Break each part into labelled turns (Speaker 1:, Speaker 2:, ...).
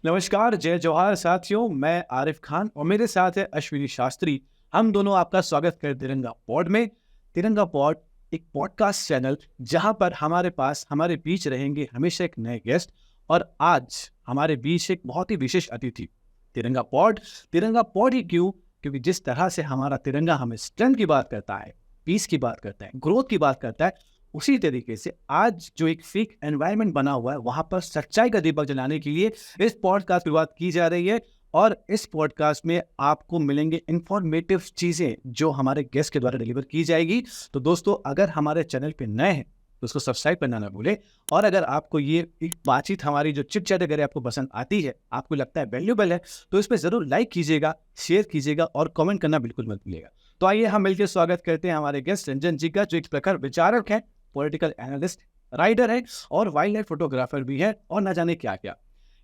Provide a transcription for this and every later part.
Speaker 1: नमस्कार, जय जवाहर साथियों। मैं आरिफ खान और मेरे साथ है अश्विनी शास्त्री। हम दोनों आपका स्वागत करते तिरंगा पॉड में। तिरंगा पॉड एक पॉडकास्ट चैनल जहां पर हमारे बीच रहेंगे हमेशा एक नए गेस्ट। और आज हमारे बीच एक बहुत ही विशेष अतिथि। तिरंगा पॉड ही क्यों? क्योंकि जिस तरह से हमारा तिरंगा हमें स्ट्रेंथ की बात करता है, पीस की बात करता है, ग्रोथ की बात करता है, उसी तरीके से आज जो एक फेक एनवायरनमेंट बना हुआ है वहां पर सच्चाई का दीपक जलाने के लिए इस पॉडकास्ट की शुरुआत की जा रही है। और इस पॉडकास्ट में आपको मिलेंगे इंफॉर्मेटिव चीजें जो हमारे गेस्ट के द्वारा डिलीवर की जाएगी। तो दोस्तों, अगर हमारे चैनल पे नए हैं तो उसको सब्सक्राइब करना ना भूलें। और अगर आपको ये एक बातचीत हमारी जो चिट चैट अगर आपको पसंद आती है, आपको लगता है वैल्यूबल है, तो इस पर जरूर लाइक कीजिएगा, शेयर कीजिएगा और कमेंट करना बिल्कुल मत भूलिएगा। तो आइए हम मिलकर स्वागत करते हैं हमारे गेस्ट रंजन जी का, जो एक प्रखर विचारक है, पॉलिटिकल एनालिस्ट, राइटर है और वाइल्ड लाइफ फोटोग्राफर भी है और न जाने क्या क्या।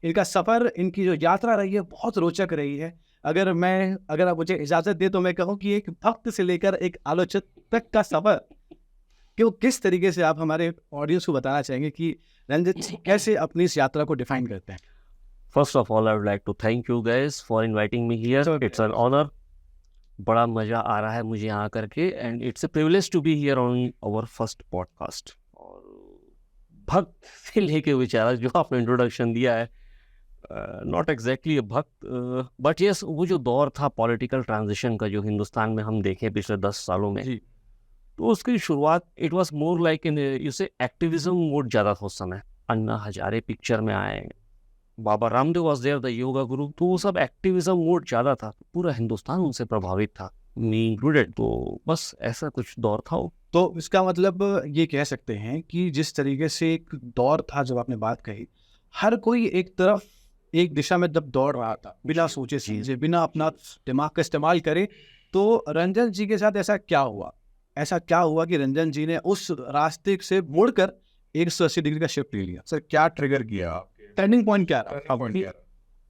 Speaker 1: इनका सफर, इनकी जो यात्रा रही है बहुत रोचक रही है। अगर आप मुझे इजाजत दे तो मैं कहूँ कि एक भक्त से लेकर एक आलोचक तक का सफर, क्यों किस तरीके से आप हमारे ऑडियंस को बताना चाहेंगे कि रंजित जी कैसे अपनी इस यात्रा को डिफाइन करते हैं?
Speaker 2: First of all, I would like to thank you guys for inviting me here. It's an honor. बड़ा मज़ा आ रहा है मुझे यहाँ करके and it's a privilege to be here on our first podcast. और भक्त से लेके विचारक जो आपने इंट्रोडक्शन दिया है, नॉट एग्जैक्टली ए भक्त, बट यस, वो जो दौर था पॉलिटिकल ट्रांजिशन का जो हिंदुस्तान में हम देखें पिछले 10 सालों में, तो उसकी शुरुआत it was more like in activism mode ज़्यादा था उस समय। अन्ना हजारे पिक्चर में आए, Baba Ramdev was there the yoga guru, तो वो सब एक्टिविज्म मोड ज़्यादा था, पूरा हिंदुस्तान उनसे प्रभावित था, मी इंक्लूडेड। तो बस ऐसा कुछ दौर था वो।
Speaker 1: तो इसका मतलब ये कह सकते हैं कि जिस तरीके से एक दौर था, जब आपने बात कही, हर कोई एक तरफ एक दिशा में जब दौड़ रहा था बिना सोचे समझे, बिना अपना दिमाग का इस्तेमाल करे, तो रंजन जी के साथ ऐसा क्या हुआ कि रंजन जी ने उस रास्ते से मुड़कर 180 डिग्री का शिफ्ट ले लिया?
Speaker 3: सर, क्या ट्रिगर किया?
Speaker 1: टर्निंग पॉइंट क्या रहा?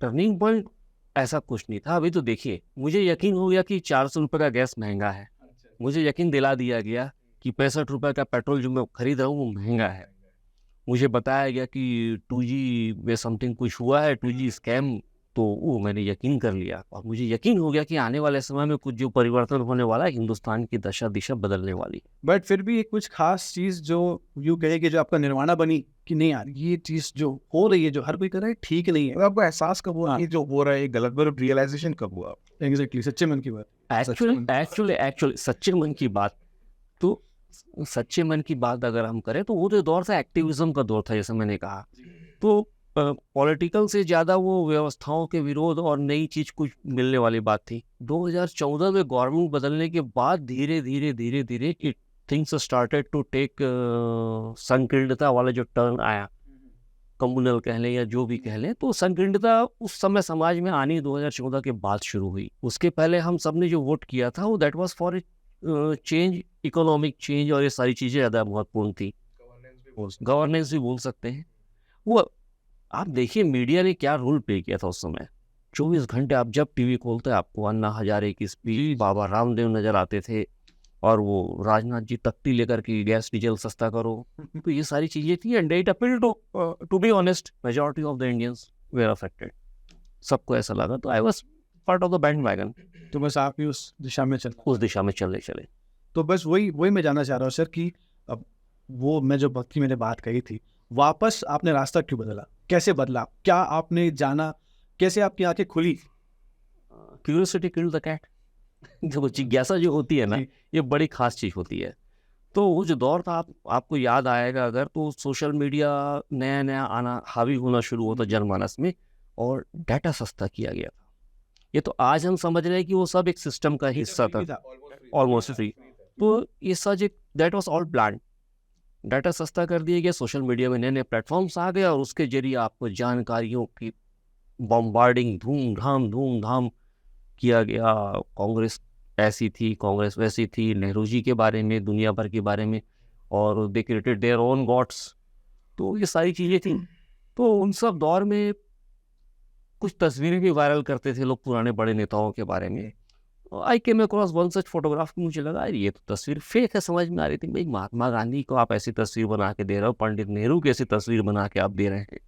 Speaker 2: टर्निंग पॉइंट ऐसा कुछ नहीं था। अभी तो देखिए, मुझे यकीन हो गया कि 400 रुपये का गैस महंगा है। मुझे यकीन दिला दिया गया कि 65 रुपये का पेट्रोल जो मैं खरीद रहा हूँ वो महंगा है। मुझे बताया गया कि 2G में समथिंग कुछ हुआ है, 2G स्कैम, तो वो मैंने यकीन कर लिया। और मुझे यकीन हो गया कि आने वाले समय में कुछ जो परिवर्तन होने वाला है, हिंदुस्तान की दशा दिशा बदलने वाली।
Speaker 1: बट फिर भी एक कुछ खास चीज़ जो यूँ कहे कि जो आपका निर्वाणा बनी कि नहीं यार, ये चीज़ जो हो रही है, जो हर कोई कर रहा है, ठीक नहीं है।
Speaker 3: तो आपको एहसास कब हुआ कि जो हो रहा है ये गलत? मतलब रियलाइजेशन कब हुआ?
Speaker 1: एग्जैक्टली, सच्चे मन की बात।
Speaker 2: एक्चुअली सच्चे मन की बात, तो सच्चे मन की बात अगर हम करें तो वो जो दौर था एक्टिविज्म का दौर था, जैसे मैंने कहा। तो पॉलिटिकल से ज़्यादा वो व्यवस्थाओं के विरोध और नई चीज़ कुछ मिलने वाली बात थी। 2014 में गवर्नमेंट बदलने के बाद धीरे धीरे it things started to take संकीर्णता वाला जो टर्न आया, कम्युनल कह लें या जो भी कह लें, तो संकीर्णता उस समय समाज में आनी 2014 के बाद शुरू हुई। उसके पहले हम सब ने जो वोट किया था वो that was for change, economic change, और ये सारी चीज़ें ज़्यादा महत्वपूर्ण थी। गवर्नेंस भी बोल सकते हैं। वो आप देखिए मीडिया ने क्या रोल प्ले किया था उस समय। 24 घंटे आप जब टीवी खोलते आपको अन्ना हजारे की स्पीच, बाबा रामदेव नजर आते थे, और वो राजनाथ जी तख्ती लेकर के गैस डीजल सस्ता करो। तो ये सारी चीज़ें थी and it appealed to be honest, majority of the Indians were affected. सबको ऐसा लगा, तो I was part of the bandwagon.
Speaker 1: तो बस आप भी उस दिशा में
Speaker 2: चले।
Speaker 1: तो बस वही मैं जानना चाह रहा हूँ सर कि अब वो मैं जो भक्ति मैंने बात कही थी, वापस आपने रास्ता क्यों बदला? कैसे बदला? क्या आपने जाना? कैसे आपकी आंखें खुली?
Speaker 2: Curiosity killed the cat. जो जिज्ञासा जो होती है ना, ये बड़ी खास चीज़ होती है। तो वो जो दौर था, आपको याद आएगा अगर, तो सोशल मीडिया नया आना, हावी होना शुरू होता जनमानस में, और डाटा सस्ता किया गया था। ये तो आज हम समझ रहे हैं कि वो सब एक सिस्टम का हिस्सा था, ऑलमोस्ट फ्री। तो ये सच एक that was all plan. Data सस्ता कर दिया गया, सोशल मीडिया में नए नए प्लेटफॉर्म्स आ गए, और उसके जरिए आपको जानकारियों की बॉम्बार्डिंग धूम-धाम किया गया। कांग्रेस ऐसी थी, कांग्रेस वैसी थी, नेहरू जी के बारे में, दुनिया भर के बारे में, और they created their own gods. तो ये सारी चीज़ें थी। तो उन सब दौर में कुछ तस्वीरें भी वायरल करते थे लोग पुराने बड़े नेताओं के बारे में। I came across one such photograph, मुझे लगा ये तो तस्वीर फेक है। समझ में आ रही थी, भाई महात्मा गांधी को आप ऐसी तस्वीर बना के दे रहे हो, पंडित नेहरू की ऐसी तस्वीर बना के आप दे रहे हैं,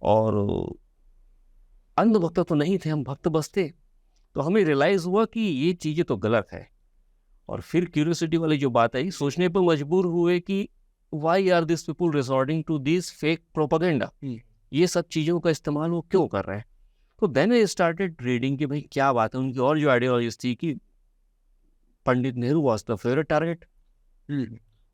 Speaker 2: और अंधभक्त तो नहीं थे, हम भक्त बस थे। तो हमें रियलाइज हुआ कि ये चीज़ें तो गलत है। और फिर क्यूरियोसिटी वाली जो बात आई, सोचने पर मजबूर हुए कि why are this people resorting to this fake propaganda, ये सब चीज़ों का इस्तेमाल वो क्यों कर रहे हैं। तो देन आई स्टार्टेड रीडिंग कि भाई क्या बात है। उनकी और जो आइडियोलॉजीज थी कि Pandit Nehru was the favourite target.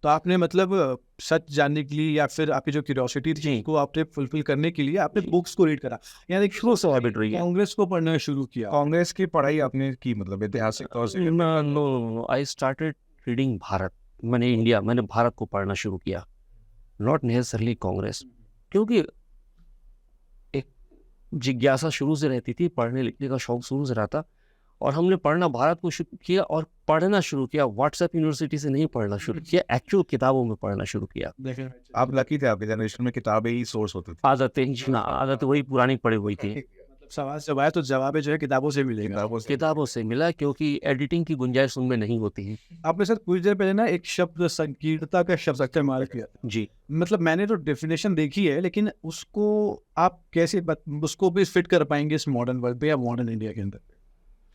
Speaker 1: तो आपने मतलब सच जानने के लिए या फिर आपकी जो क्यूरियोसिटी थी
Speaker 2: जी।
Speaker 1: उसको आपने फुलफिल करने के लिए आपने
Speaker 2: जी।
Speaker 1: बुक्स को रीड करा, यानी
Speaker 2: शुरू से हैबिट रही है।
Speaker 1: कांग्रेस को पढ़ना शुरू किया।
Speaker 3: कांग्रेस की पढ़ाई आपने की मतलब ऐतिहासिक तौर से?
Speaker 2: No, I started reading Bharat. मैंने भारत को पढ़ना शुरू किया, नॉट नेसेसरली कांग्रेस। क्योंकि एक जिज्ञासा शुरू से रहती थी, पढ़ने लिखने का शौक शुरू से रहता, और हमने पढ़ना भारत को शुरू किया। और पढ़ना शुरू किया, व्हाट्सएप यूनिवर्सिटी से नहीं पढ़ना शुरू किया, एक्चुअल किताबों में पढ़ना शुरू किया।
Speaker 1: देखें
Speaker 3: आप लकी थे, आपके जनरेशन में किताबें ही सोर्स होती थी।
Speaker 2: आदतें वही पुरानी पड़ी हुई थी।
Speaker 1: मतलब सवाल जब आया तो जवाब जो है किताबों से मिलेगा।
Speaker 2: किताबों से मिला, क्योंकि एडिटिंग की गुंजाइश उनमें नहीं होती है।
Speaker 1: आपने सर कुछ देर पहले ना एक शब्द संकीर्णता का शब्द इस्तेमाल किया था।
Speaker 2: जी,
Speaker 1: मतलब मैंने तो डेफिनेशन देखी है, लेकिन उसको आप कैसे उसको भी फिट कर पाएंगे इस मॉडर्न वर्ल्ड पे या मॉडर्न इंडिया के अंदर?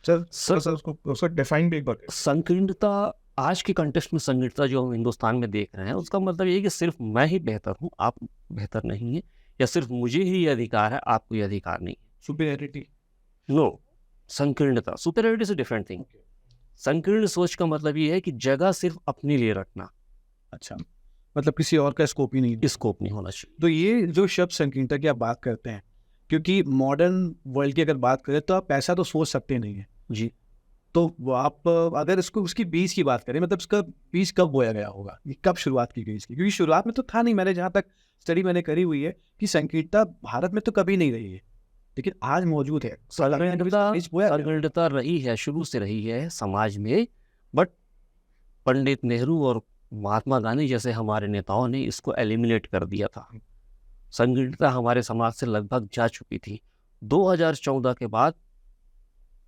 Speaker 3: सर उसको डिफाइन भी एक बार करें।
Speaker 2: संकीर्णता, आज के कंटेक्स्ट में संकीर्णता जो हम हिंदुस्तान में देख रहे हैं, उसका मतलब ये है कि सिर्फ मैं ही बेहतर हूँ, आप बेहतर नहीं है, या सिर्फ मुझे ही ये अधिकार है, आपको ये अधिकार नहीं।
Speaker 1: सुपीरियरिटी।
Speaker 2: नो, संकीर्णता, सुपीरियरिटी से डिफरेंट थिंग। संकीर्ण सोच का मतलब ये है कि जगह सिर्फ अपने लिए रखना,
Speaker 1: अच्छा, मतलब किसी और का स्कोप ही नहीं।
Speaker 2: स्कोप नहीं होना चाहिए।
Speaker 1: तो ये जो शब्द संकीर्णता की आप बात करते हैं, क्योंकि मॉडर्न वर्ल्ड की अगर बात करें तो आप ऐसा तो सोच सकते नहीं है
Speaker 2: जी,
Speaker 1: तो वो आप अगर इसको उसकी बीज की बात करें, मतलब इसका बीज कब बोया गया होगा, ये कब शुरुआत की गई इसकी? क्योंकि शुरुआत में तो था नहीं, मैंने जहाँ तक स्टडी मैंने करी हुई है कि संकीर्णता भारत में तो कभी नहीं रही है, लेकिन आज मौजूद है। बीज बोया गया।
Speaker 2: संकीर्णता रही है, शुरू से रही है समाज में, बट पंडित नेहरू और महात्मा गांधी जैसे हमारे नेताओं ने इसको एलिमिनेट कर दिया था। संकीर्णता हमारे समाज से लगभग जा चुकी थी। 2014 के बाद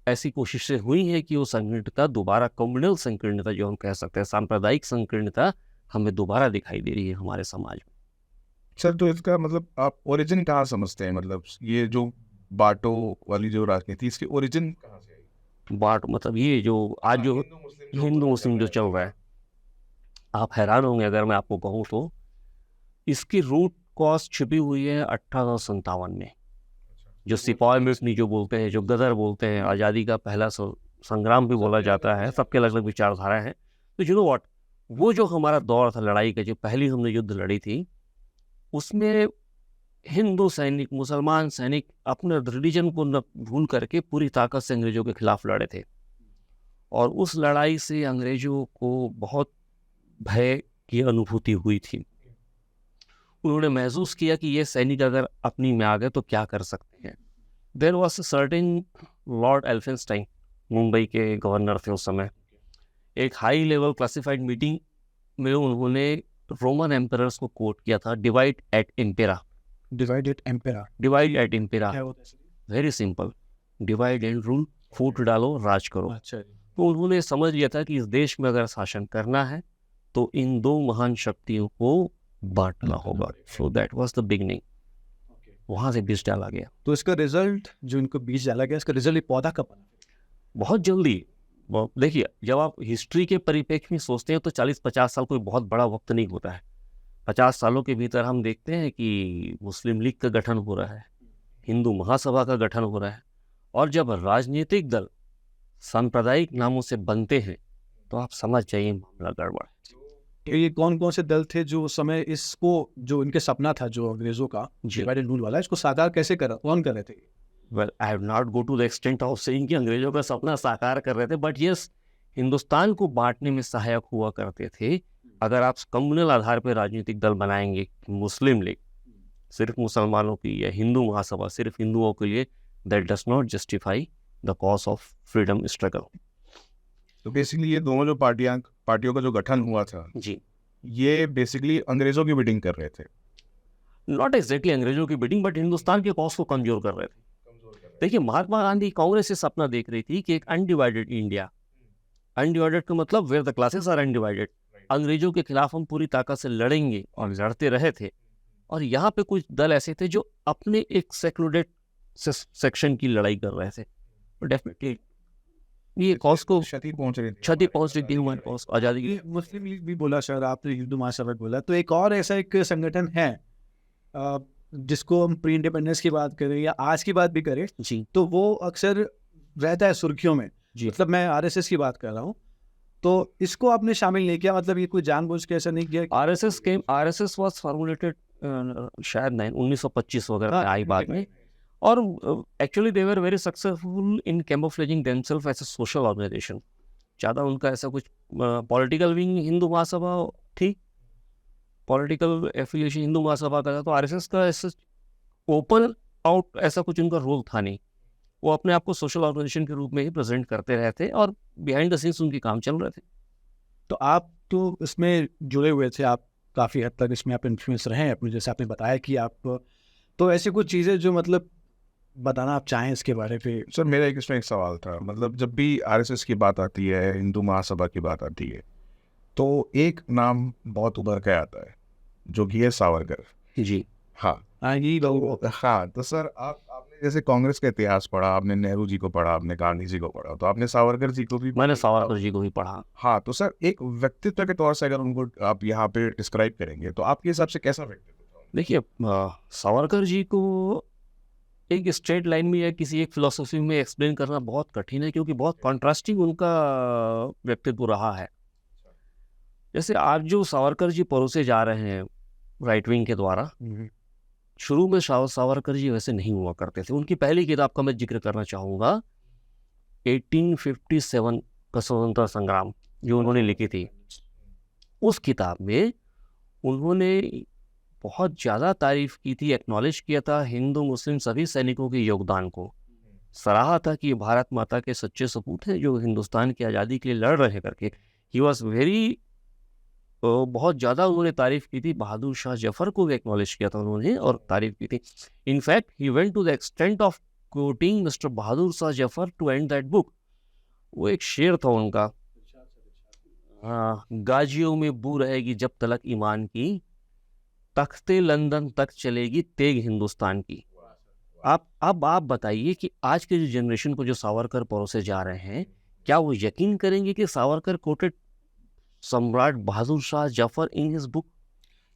Speaker 2: ऐसी कोशिशें हुई हैं कि वो संकीर्णता दोबारा, कम्युनल संकीर्णता जो हम कह सकते हैं, सांप्रदायिक संकीर्णता हमें दोबारा दिखाई दे रही है हमारे समाज में।
Speaker 3: सर तो इसका मतलब आप ओरिजिन कहाँ समझते हैं? मतलब ये जो बाटो वाली जो राजनीति, इसकी ओरिजिन कहाँ से आई?
Speaker 2: बाट मतलब ये जो आज जो हिंदू मुस्लिम जो चल रहा है, आप हैरान होंगे अगर मैं आपको कहूँ तो इसकी रूट कॉज छिपी हुई है 1857 में। जो सिपाही मिसनी जो बोलते हैं, जो गदर बोलते हैं, आज़ादी का पहला संग्राम भी बोला जाता है, सबके अलग अलग विचारधारा है। तो यू नो व्हाट, वो जो हमारा दौर था लड़ाई का, जो पहली हमने युद्ध लड़ी थी, उसमें हिंदू सैनिक, मुसलमान सैनिक अपने रिलीजन को न भूल करके पूरी ताकत से अंग्रेजों के खिलाफ लड़े थे। और उस लड़ाई से अंग्रेजों को बहुत भय की अनुभूति हुई थी। उन्होंने महसूस किया कि ये सैनिक अगर अपनी में आ गए तो क्या कर सकते हैं। There was a certain lord Elphinstone, Mumbai के गवर्नर थे उस समय। एक हाई लेवल क्लासिफाइड मीटिंग में उन्होंने रोमन एम्परर्स को कोट किया था, डिवाइड एट इम्पेरा।
Speaker 1: डिवाइडेड एम्पेयर
Speaker 2: डिवाइड एट इम्पेरा,
Speaker 1: क्या होता है?
Speaker 2: Very simple, divide and rule, फूट डालो राज करो।
Speaker 1: अच्छा,
Speaker 2: तो उन्होंने समझ लिया था कि इस देश में अगर शासन करना है तो इन दो महान शक्तियों को बांटना होगा। So that was the beginning, वहां से बीज डाला गया।
Speaker 1: तो इसका रिजल्ट जो इनको बीज डाला गया, इसका रिजल्ट पौधा कब बना?
Speaker 2: बहुत जल्दी। देखिए, जब आप हिस्ट्री के परिप्रेक्ष्य में सोचते हैं तो 40-50 साल कोई बहुत बड़ा वक्त नहीं होता है। 50 सालों के भीतर हम देखते हैं कि मुस्लिम लीग का गठन हो रहा है, हिंदू महासभा का गठन हो रहा है, और जब राजनीतिक दल सांप्रदायिक नामों से बनते हैं तो आप समझ जाइए मामला गड़बड़ है।
Speaker 1: ये कौन कौन से दल थे जो उस समय इसको, जो इनके सपना था जो अंग्रेजों का
Speaker 2: जी।
Speaker 1: डिवाइड एंड रूल वाला, इसको साकार कैसे करा, कौन कर रहे थे?
Speaker 2: Well, I have not go to the extent of saying कि अंग्रेजों का सपना साकार कर रहे थे, बट यस, हिंदुस्तान को बांटने में सहायक हुआ करते थे। अगर आप कम्युनल आधार पर राजनीतिक दल बनाएंगे, मुस्लिम लीग सिर्फ मुसलमानों की या हिंदू महासभा सिर्फ हिंदुओं के लिए, that does not justify the cause of freedom struggle.
Speaker 3: तो बेसिकली ये दोनों जो पार्टियों का जो गठन हुआ था,
Speaker 2: जी,
Speaker 3: ये बेसिकली अंग्रेजों की बिडिंग कर रहे थे।
Speaker 2: नॉट एग्जैक्टली अंग्रेजों की बिडिंग, बट हिंदुस्तान के कॉज को कमजोर कर रहे थे। देखिए, महात्मा गांधी कांग्रेस से सपना देख रही थी कि एक अनडिवाइडेड इंडिया, अनडिवाइडेड का मतलब where the classes are undivided, अंग्रेजों के खिलाफ हम पूरी ताकत से लड़ेंगे, और लड़ते रहे थे। और यहाँ पे कुछ दल ऐसे थे जो अपने एक सेक्युलर सेक्शन की लड़ाई कर रहे थे, तो डेफिनेटली ये कॉज को
Speaker 3: क्षति पहुंच रही थी,
Speaker 2: क्षति पहुंच रही थी ह्यूमन कॉज आज़ादी की।
Speaker 1: ये मुस्लिम लीग भी बोला सर, आपने हिंदू महासभा बोला, तो एक और ऐसा एक संगठन है जिसको हम प्री इंडिपेंडेंस की बात करें या आज की बात भी करें,
Speaker 2: जी
Speaker 1: तो वो अक्सर रहता है सुर्खियों में।
Speaker 2: जी
Speaker 1: मतलब मैं आरएसएस की बात कर रहा हूँ, तो इसको आपने शामिल नहीं किया, मतलब ये कोई जानबूझ के ऐसा नहीं किया?
Speaker 2: आरएसएस वाज फॉर्मुलेटेड शायद 1925 वगैरह
Speaker 1: हाँ,
Speaker 2: में आई बाद में, और actually they were very successful in camouflaging themselves as a social organisation. ज़्यादा उनका ऐसा कुछ पॉलिटिकल विंग हिंदू महासभा थी, पॉलिटिकल एफिलिएशन हिंदू महासभा का था, तो आरएसएस का ऐसा ओपन आउट ऐसा कुछ उनका रोल था नहीं। वो अपने आप को सोशल ऑर्गेनाइजेशन के रूप में ही प्रेजेंट करते रहे थे और बिहाइंड द सीन्स उनके काम चल रहे थे।
Speaker 1: तो आप तो इसमें जुड़े हुए थे, आप काफ़ी हद तक इसमें आप इन्फ्लुएंस रहे हैं अपने, जैसे आपने बताया कि आप, तो ऐसी कुछ चीज़ें जो मतलब बताना आप चाहें इसके बारे में?
Speaker 3: सर मेरा इसमें एक सवाल था, मतलब जब भी आरएसएस की बात आती है, हिंदू महासभा की बात आती है, तो एक नाम बहुत उभर के आता है जो कि है सावरकर।
Speaker 2: जी
Speaker 3: हाँ
Speaker 1: ये लोग
Speaker 3: हाँ, तो सर आपने जैसे कांग्रेस का इतिहास पढ़ा, आपने नेहरू जी को पढ़ा, आपने गांधी जी को पढ़ा, तो आपने सावरकर जी को भी
Speaker 2: मैंने सावरकर जी को भी पढ़ा।
Speaker 3: हाँ, तो सर एक व्यक्तित्व के तौर से अगर उनको आप यहाँ पे डिस्क्राइब करेंगे तो आपके हिसाब से कैसा व्यक्तित्व था?
Speaker 2: देखिए सावरकर जी को एक स्ट्रेट लाइन में या किसी एक फिलोसफी में एक्सप्लेन करना बहुत कठिन है, क्योंकि बहुत कॉन्ट्रास्टिंग उनका व्यक्तित्व रहा है। जैसे आज जो सावरकर जी परोसे जा रहे हैं राइट विंग के द्वारा, शुरू में सावरकर जी वैसे नहीं हुआ करते थे। उनकी पहली किताब का मैं जिक्र करना चाहूँगा, 1857 का स्वतंत्रता संग्राम जो उन्होंने लिखी थी। उस किताब में उन्होंने बहुत ज़्यादा तारीफ की थी, एक्नॉलेज किया था हिंदू मुस्लिम सभी सैनिकों के योगदान को, सराहा था कि भारत माता के सच्चे सपूत हैं जो हिंदुस्तान की आज़ादी के लिए लड़ रहे हैं करके। ही वॉज वेरी, बहुत ज़्यादा उन्होंने तारीफ की थी। बहादुर शाह जफर को भी एक्नॉलेज किया था उन्होंने और तारीफ की थी। In fact he went to the extent of quoting mister Bahadur Shah Zafar to end that book. वो एक शेर था उनका, गाजियों में बू रहेगी जब तलक ईमान की, तख्ते लंदन तक चलेगी तेग हिंदुस्तान की। अब आप बताइए कि आज के जो जनरेशन को जो सावरकर परोसे जा रहे हैं, क्या वो यकीन करेंगे कि Savarkar quoted Samrat Bahadur Shah Zafar in his book?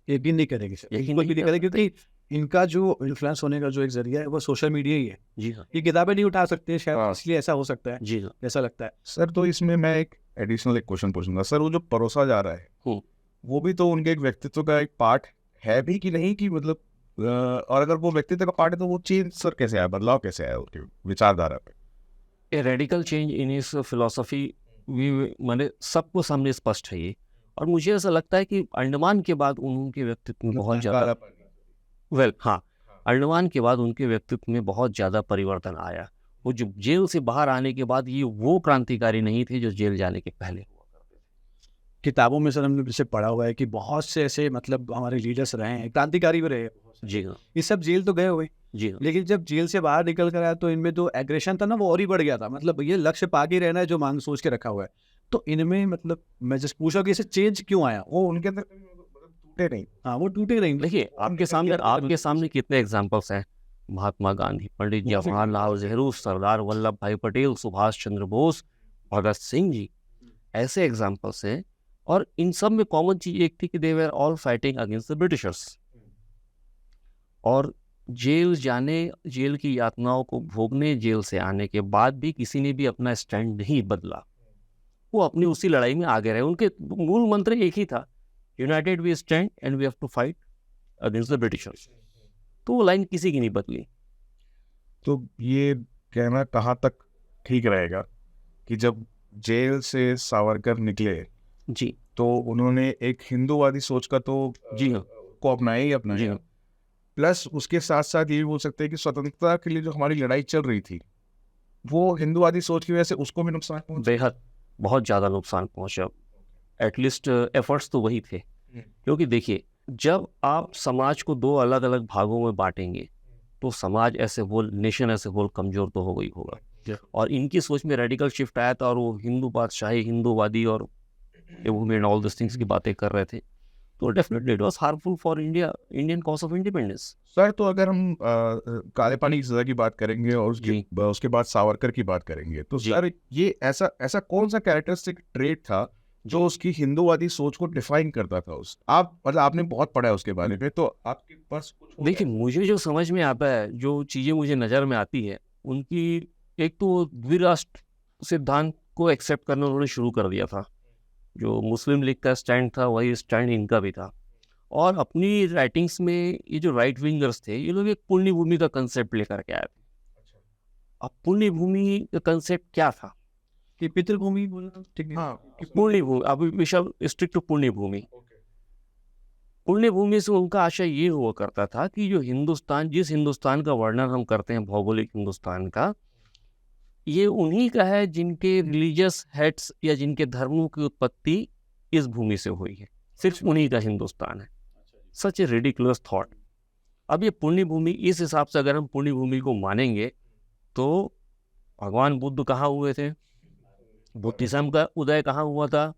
Speaker 1: यकीन नहीं करेगी सर,
Speaker 2: यकीन
Speaker 1: बिल्कुल भी
Speaker 2: नहीं
Speaker 1: नहीं करेगी, क्योंकि इनका जो इन्फ्लुएंस होने का जो एक जरिया है वो सोशल मीडिया ही है।
Speaker 2: जी हाँ,
Speaker 1: ये किताबें नहीं उठा सकते शायद,
Speaker 3: हाँ।
Speaker 1: इसलिए ऐसा हो सकता है,
Speaker 2: जी हाँ।
Speaker 1: ऐसा लगता है।
Speaker 3: सर तो इसमें मैं एक एडिशनल एक क्वेश्चन पूछूंगा सर, वो जो परोसा जा रहा है वो भी तो उनके एक व्यक्तित्व का एक पार्ट है भी कि नहीं, कि मतलब और अगर वो व्यक्तित्व का पार्ट है तो वो चेंज सर कैसे आया, बदलाव कैसे आया उनकी विचारधारा पे?
Speaker 2: A radical change in his philosophy मैंने सबको सामने स्पष्ट है ये। और मुझे ऐसा लगता है कि अंडमान के बाद उनके व्यक्तित्व में बहुत ज़्यादा हाँ, अंडमान के बाद उनके व्यक्तित्व में बहुत ज़्यादा परिवर्तन आया। वो जो जेल से बाहर आने के बाद ये वो क्रांतिकारी नहीं थे जो जेल जाने के पहले हुआ करते थे।
Speaker 1: किताबों में सर हमने जैसे पढ़ा हुआ है कि बहुत से ऐसे मतलब हमारे लीडर्स रहे हैं, क्रांतिकारी भी रहे हैं,
Speaker 2: जी हाँ,
Speaker 1: ये सब जेल तो गए हुए,
Speaker 2: जी हाँ।
Speaker 1: लेकिन जब जेल से बाहर निकल कर आया तो इनमें जो एग्रेशन था ना वो और ही बढ़ गया था। मतलब ये लक्ष्य पाके रहना है जो मांग सोच के रखा हुआ है, तो इनमें मतलब मैं जस्ट पूछा कि इसे चेंज क्यों आया?
Speaker 3: वो उनके अंदर कभी मतलब टूटे नहीं।
Speaker 1: हाँ, वो टूटे नहीं।
Speaker 2: देखिए आपके सामने कितने एग्जाम्पल्स हैं। महात्मा गांधी, पंडित जवाहरलाल नेहरू, सरदार वल्लभ भाई पटेल, सुभाष चंद्र बोस, भगत सिंह जी, ऐसे एग्जाम्पल्स हैं। और इन सब में कॉमन चीज एक थी कि they were all fighting against the Britishers. और जेल जाने, जेल की यातनाओं को भोगने, जेल से आने के बाद भी किसी ने भी अपना स्टैंड नहीं बदला। वो अपनी उसी लड़ाई में आगे रहे। उनके मूल मंत्र एक ही था, united we stand and we have to fight against the Britishers. तो वो लाइन किसी की नहीं बदली।
Speaker 3: तो ये कहना कहाँ तक ठीक रहेगा कि जब जेल से सावरकर निकले
Speaker 2: जी,
Speaker 3: तो उन्होंने एक हिंदूवादी सोच का तो
Speaker 2: जी हाँ,
Speaker 3: को अपनाया ही
Speaker 2: जी
Speaker 3: अपनाया,
Speaker 2: हाँ।
Speaker 3: प्लस उसके साथ साथ ये भी बोल सकते हैं कि स्वतंत्रता के लिए जो हमारी लड़ाई चल रही थी वो हिंदूवादी सोच की वजह से उसको भी नुकसान पहुंचा।
Speaker 2: बेहद बहुत ज़्यादा नुकसान पहुंचा। एटलीस्ट एफर्ट्स तो वही थे। क्योंकि देखिए, जब आप समाज को दो अलग अलग भागों में बांटेंगे तो समाज ऐसे होल, नेशन ऐसे होल कमज़ोर तो हो गई होगा। और इनकी सोच में रेडिकल शिफ्ट आया था और वो हिंदू बादशाही, हिंदूवादी और वुमेन ऑल दिस थिंग्स की बातें कर रहे थे। तो definitely it was harmful for Indian cause of independence.
Speaker 3: Sir तो अगर हम काले पानी की सजा की बात करेंगे और उसके बाद सावरकर की बात करेंगे तो सर ये ऐसा कौन सा कैरेक्टरिस्टिक ट्रेट था जो उसकी हिंदूवादी सोच को डिफाइन करता था? आपने बहुत पढ़ा है उसके बारे में, तो आपके पास कुछ
Speaker 2: देखिए, मुझे जो समझ में आता है, जो चीज़ें मुझे नज़र में आती है उनकी, एक तो द्विराष्ट्र सिद्धांत को एक्सेप्ट करना उन्होंने शुरू कर दिया था। जो मुस्लिम लीग का स्टैंड था वही स्टैंड इनका भी था। और अपनी राइटिंग्स में ये जो राइट विंगर्स थे, ये लोग एक पुण्य भूमि का कंसेप्ट लेकर के आए थे। अब पुण्य भूमि का कंसेप्ट क्या था
Speaker 1: कि पितृभूमि बोलना ठीक है।
Speaker 3: हाँ,
Speaker 2: पुण्य भूमि, अभी विशल स्ट्रिक्ट पुण्य भूमि। पुण्य भूमि से उनका आशय ये हुआ करता था कि जो हिंदुस्तान, जिस हिंदुस्तान का वर्णन हम करते हैं भौगोलिक हिंदुस्तान का, ये उन्हीं का है जिनके रिलीजियस हेड्स या जिनके धर्मों की उत्पत्ति इस भूमि से हुई है। सिर्फ उन्हीं का हिंदुस्तान है। सच ए रिडिकुलस थॉट। अब ये पुण्य भूमि, इस हिसाब से अगर हम पुण्य भूमि को मानेंगे तो भगवान बुद्ध कहाँ हुए थे? बुद्धिज्म का उदय कहाँ हुआ था?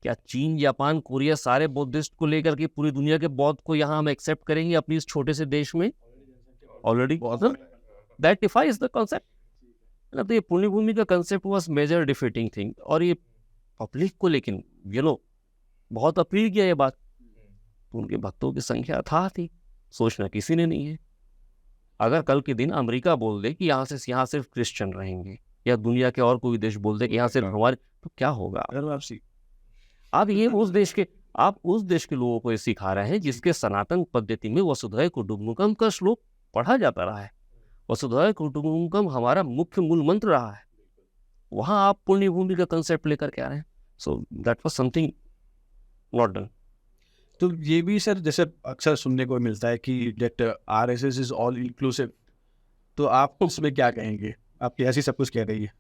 Speaker 2: क्या चीन, जापान, कोरिया सारे बौद्धिस्ट को लेकर के पूरी दुनिया के बौद्ध को यहाँ हम एक्सेप्ट करेंगे अपनी इस छोटे से देश में? Already that defies the concept. मतलब ये पुण्य भूमि का concept was major defeating thing. और ये पब्लिक को, लेकिन बहुत अपील किया ये बात। उनके भक्तों की संख्या था थी, सोचना किसी ने नहीं है। अगर कल के दिन अमेरिका बोल दे कि यहाँ सिर्फ क्रिश्चियन रहेंगे, या दुनिया के और कोई देश बोल दे कि यहाँ सिर्फ हमारे, तो क्या होगा?
Speaker 1: अगर वापसी
Speaker 2: आप उस देश के लोगों को ये सिखा रहे हैं जिसके सनातन पद्धति में वसुधैव कुटुम्बकम का श्लोक पढ़ा जाता रहा है। वसुधैव कुटुम्बकम हमारा मुख्य मूल मंत्र रहा है। वहां आप पुण्य भूमि का कंसेप्ट लेकर के आ रहे हैं। So that was something not done.
Speaker 1: तो ये भी सर जैसे अक्सर सुनने को मिलता है कि that RSS is all inclusive, तो आप उसमें क्या कहेंगे? आपकी ऐसी सब कुछ कह रही है।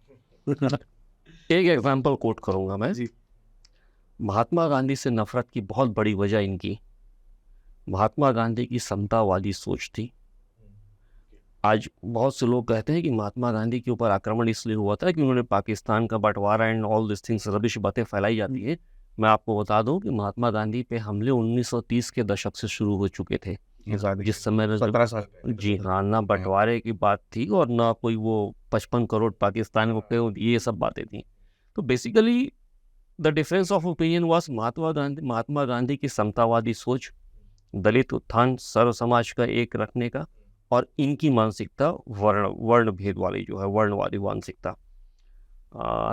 Speaker 2: एक एग्जांपल कोट करूंगा मैं
Speaker 1: जी।
Speaker 2: महात्मा गांधी से नफरत की बहुत बड़ी वजह इनकी, महात्मा गांधी की समतावादी सोच थी। आज बहुत से लोग कहते हैं कि महात्मा गांधी के ऊपर आक्रमण इसलिए हुआ था कि उन्होंने पाकिस्तान का बंटवारा and all this things, rubbish बातें फैलाई जाती है। मैं आपको बता दूं कि महात्मा गांधी पे हमले 1930 के दशक से शुरू हो चुके थे, जिस समय
Speaker 3: 17 साल
Speaker 2: जी हाँ, ना बंटवारे की बात थी और ना कोई वो 55 करोड़ पाकिस्तान को पे, ये सब बातें थी। तो basically the difference of opinion was Mahatma Gandhi की समतावादी सोच, दलित उत्थान, सर्व समाज का एक रखने का, और इनकी मानसिकता वर्ण भेद वाली जो है, वर्णवादी मानसिकता।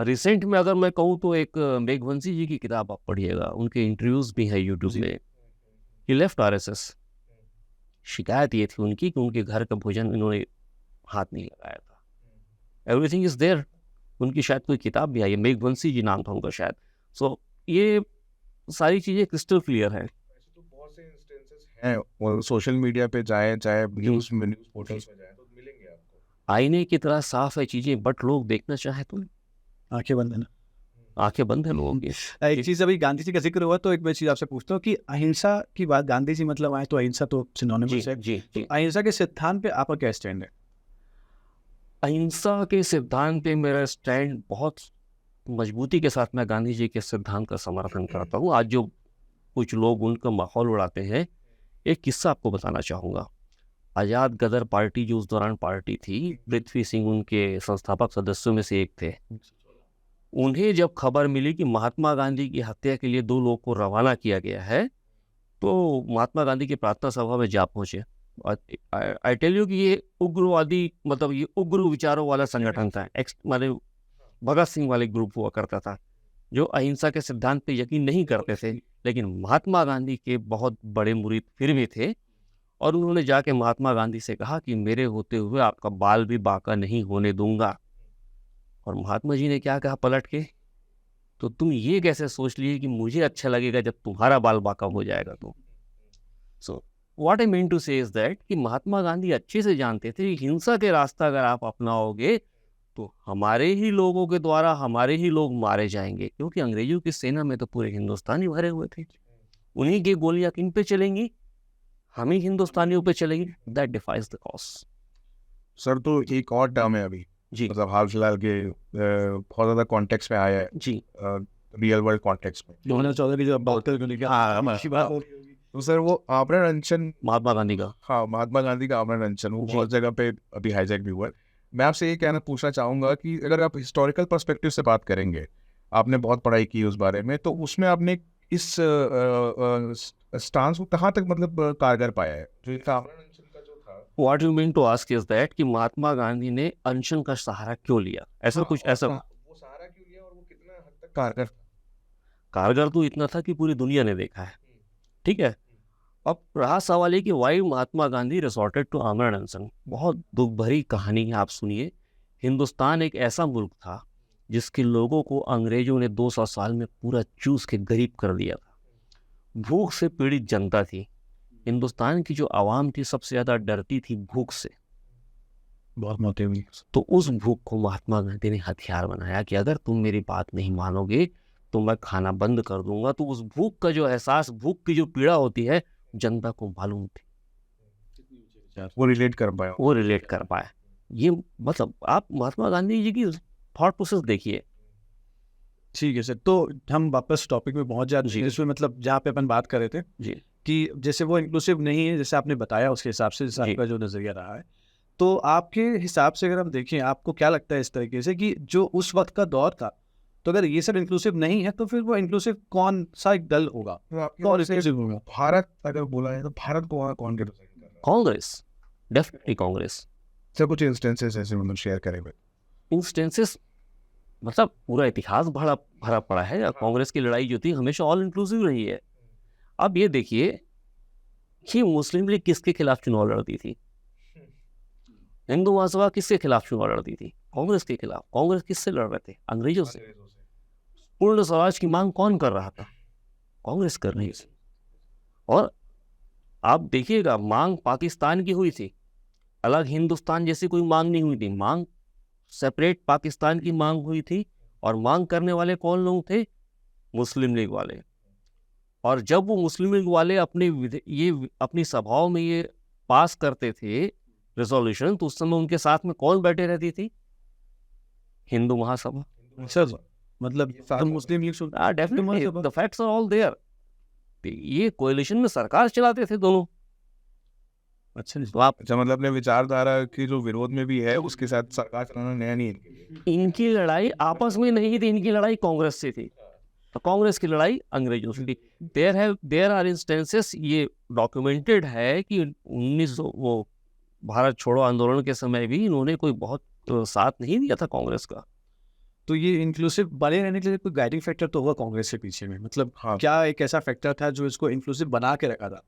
Speaker 2: रिसेंट में अगर मैं कहूँ तो एक मेघवंशी जी की किताब आप पढ़िएगा, उनके इंटरव्यूज भी हैं यूट्यूब में। ही लेफ्ट आरएसएस। शिकायत ये थी उनकी कि उनके घर का भोजन इन्होंने हाथ नहीं लगाया था। Everything is there. उनकी शायद कोई किताब भी आई है, मेघवंशी जी नाम था उनका शायद। सो ये सारी चीज़ें क्रिस्टल क्लियर है।
Speaker 3: तो बहुत से इंस्टेंसेस हैं, और सोशल मीडिया पे जाएं, चाहे न्यूज़ पोर्टल्स में जाएं, तो मिलेंगे आपको।
Speaker 2: आईने की तरह साफ है चीज़ें, बट लोग देखना चाहे तो
Speaker 1: आंखें बंद है ना,
Speaker 2: आंखें बंद है लोगों की।
Speaker 1: एक चीज़ अभी गांधी जी का जिक्र हुआ तो एक मैं चीज़ आपसे पूछता हूँ कि अहिंसा की बात गांधी जी मतलब आए तो अहिंसा तो सिनोनिमस है।
Speaker 2: जी।
Speaker 1: अहिंसा के सिद्धांत पे आपका क्या स्टैंड है?
Speaker 2: अहिंसा के सिद्धांत पे मेरा स्टैंड बहुत मजबूती के साथ, मैं गांधी जी के सिद्धांत का समर्थन करता हूँ। आज जो कुछ लोग उनका माहौल उड़ाते हैं, एक किस्सा आपको बताना चाहूँगा। आज़ाद गदर पार्टी जो उस दौरान पार्टी थी, पृथ्वी सिंह उनके संस्थापक सदस्यों में से एक थे। उन्हें जब खबर मिली कि महात्मा गांधी की हत्या के लिए 2 लोगों को रवाना किया गया है, तो महात्मा गांधी की प्रार्थना सभा में जा पहुंचे। आई टेल यू कि ये उग्रवादी, मतलब ये उग्र विचारों वाला संगठन था। माने भगत सिंह वाले ग्रुप हुआ करता था, जो अहिंसा के सिद्धांत पे यकीन नहीं करते थे, लेकिन महात्मा गांधी के बहुत बड़े मुरीद फिर भी थे। और उन्होंने जाके महात्मा गांधी से कहा कि मेरे होते हुए आपका बाल भी बांका नहीं होने दूंगा। और महात्मा जी ने क्या कहा पलट के, तो तुम ये कैसे सोच लिए कि मुझे अच्छा लगेगा जब तुम्हारा बाल बांका हो जाएगा? तो so what I mean to say is that कि महात्मा गांधी अच्छे से जानते थे कि हिंसा के रास्ता अगर आप अपनाओगे तो हमारे ही लोगों के द्वारा हमारे ही लोग मारे जाएंगे, क्योंकि अंग्रेजों की सेना में तो पूरे हिंदुस्तानी भरे हुए थे। उन्हीं की गोलियां किन पे चलेंगी? हम ही हिंदुस्तानियों पे चलेंगी। That defies the cause.
Speaker 3: Sir तो एक और टर्म है अभी
Speaker 2: जी
Speaker 3: मतलब हाल फिलहाल के बहुत ज़्यादा कॉन्टेक्स्ट में आया है
Speaker 2: जी
Speaker 3: रियल वर्ल्ड कॉन्टेक्स्ट में।
Speaker 1: 2014 की जब डॉक्टर को लेकर अच्छी बात हो रही होगी।
Speaker 3: तो सर वो आमरण अनशन,
Speaker 2: महात्मा गांधी का,
Speaker 3: हाँ महात्मा गांधी का आमरण अनशन, वो
Speaker 2: जी।
Speaker 3: बहुत जगह पे अभी हाईजैक भी हुआ है। मैं आपसे ये कहना पूछना चाहूँगा कि अगर आप हिस्टोरिकल पर्सपेक्टिव से बात करेंगे, आपने बहुत पढ़ाई की उस बारे में, तो उसमें आपने इस स्टांस को कहाँ तक मतलब कारगर पाया है? जो ये आमरण अनशन का जो था,
Speaker 2: what you mean to ask is that कि महात्मा गांधी ने अनशन का सहारा क्यों लिया, ऐसा
Speaker 3: हाँ,
Speaker 2: कुछ
Speaker 3: और
Speaker 2: ऐसा?
Speaker 3: वो सहारा क्यों लिया और वो कितना हद तक कारगर था?
Speaker 2: कारगर तो इतना था कि पूरी दुनिया ने देखा है, ठीक है। अब रहा सवाल है कि why Mahatma Gandhi resorted to आमरण अनशन। बहुत दुख भरी कहानी है, आप सुनिए। हिंदुस्तान एक ऐसा मुल्क था जिसके लोगों को अंग्रेजों ने 200 साल में पूरा चूस के गरीब कर दिया था। भूख से पीड़ित जनता थी। हिंदुस्तान की जो आवाम थी सबसे ज़्यादा डरती थी भूख से।
Speaker 1: बहुत मौतें हुई।
Speaker 2: तो उस भूख को महात्मा गांधी ने हथियार बनाया कि अगर तुम मेरी बात नहीं मानोगे तो मैं खाना बंद कर दूंगा। तो उस भूख का जो एहसास, भूख की जो पीड़ा होती है, जनता को मालूम थी,
Speaker 3: वो रिलेट कर पाया।
Speaker 2: वो रिलेट कर पाए। ये मतलब आप महात्मा गांधी जी की थॉट प्रोसेस देखिए।
Speaker 1: ठीक है सर, तो हम वापस टॉपिक में पहुंच जाते
Speaker 2: जी।
Speaker 1: हैं, जिसमें मतलब जहाँ पे अपन बात कर रहे थे
Speaker 2: जी
Speaker 1: कि जैसे वो इंक्लूसिव नहीं है, जैसे आपने बताया उसके हिसाब से, जैसे
Speaker 2: जी।
Speaker 1: आपका जो नज़रिया रहा है, तो आपके हिसाब से अगर हम देखें, आपको क्या लगता है इस तरीके से कि जो उस वक्त का दौर था, तो अगर ये सब इंक्लूसिव नहीं है तो फिर वो इंक्लूसिव कौन सा एक दल होगा,
Speaker 3: तो आपके
Speaker 1: कौन
Speaker 3: हिसाब से
Speaker 1: इंक्लूसिव होगा?
Speaker 3: भारत अगर बोला है तो भारत को वहाँ कौन रिप्रेजेंट कर रहा है?
Speaker 2: कांग्रेस, डेफिनेटली कांग्रेस।
Speaker 3: सर कुछ इंस्टेंसेस ऐसे मतलब शेयर करेंगे?
Speaker 2: इंस्टेंसेस मतलब पूरा इतिहास भरा भरा पड़ा है। कांग्रेस की लड़ाई जो थी हमेशा ऑल इंक्लूसिव रही है। अब ये देखिए कि मुस्लिम लीग किसके खिलाफ चुनाव लड़ती थी? हिंदू महासभा किसके खिलाफ चुनाव लड़ती थी? कांग्रेस के खिलाफ। कांग्रेस किससे लड़ रहे थे? अंग्रेजों से। पूर्ण स्वराज की मांग कौन कर रहा था? कांग्रेस कर रही थी। और आप देखिएगा, मांग पाकिस्तान की हुई थी, अलग हिंदुस्तान जैसी कोई मांग नहीं हुई थी। मांग सेपरेट पाकिस्तान की मांग हुई थी। और मांग करने वाले कौन लोग थे? मुस्लिम लीग वाले। और जब वो मुस्लिम लीग वाले अपनी सभाओं में ये पास करते थे रेजोल्यूशन, तो उस समय उनके साथ में कौन बैठे रहती थी? हिंदू महासभा।
Speaker 1: सर मतलब तो Muslim League
Speaker 2: definitely the facts are all there. ये कोalition में सरकार चलाते थे दोनों।
Speaker 1: अच्छा
Speaker 2: तो आप
Speaker 3: अच्छा, मतलब अपने विचारधारा की जो विरोध में भी है उसके साथ सरकार चलाना नया नहीं है इनके लिए।
Speaker 2: इनकी लड़ाई आपस में नहीं थी, इनकी लड़ाई कांग्रेस से थी। तो कांग्रेस की लड़ाई अंग्रेजों से थी। देयर आर इंस्टेंसेस, ये डॉक्यूमेंटेड है कि 1900 वो भारत छोड़ो आंदोलन के समय भी इन्होंने कोई बहुत साथ नहीं दिया था कांग्रेस का।
Speaker 1: तो ये इंक्लूसिव बने रहने के लिए कोई गाइडिंग फैक्टर तो होगा कांग्रेस के पीछे में, मतलब
Speaker 3: हाँ।
Speaker 1: क्या एक ऐसा फैक्टर था जो इसको इंक्लूसिव बना के रखा था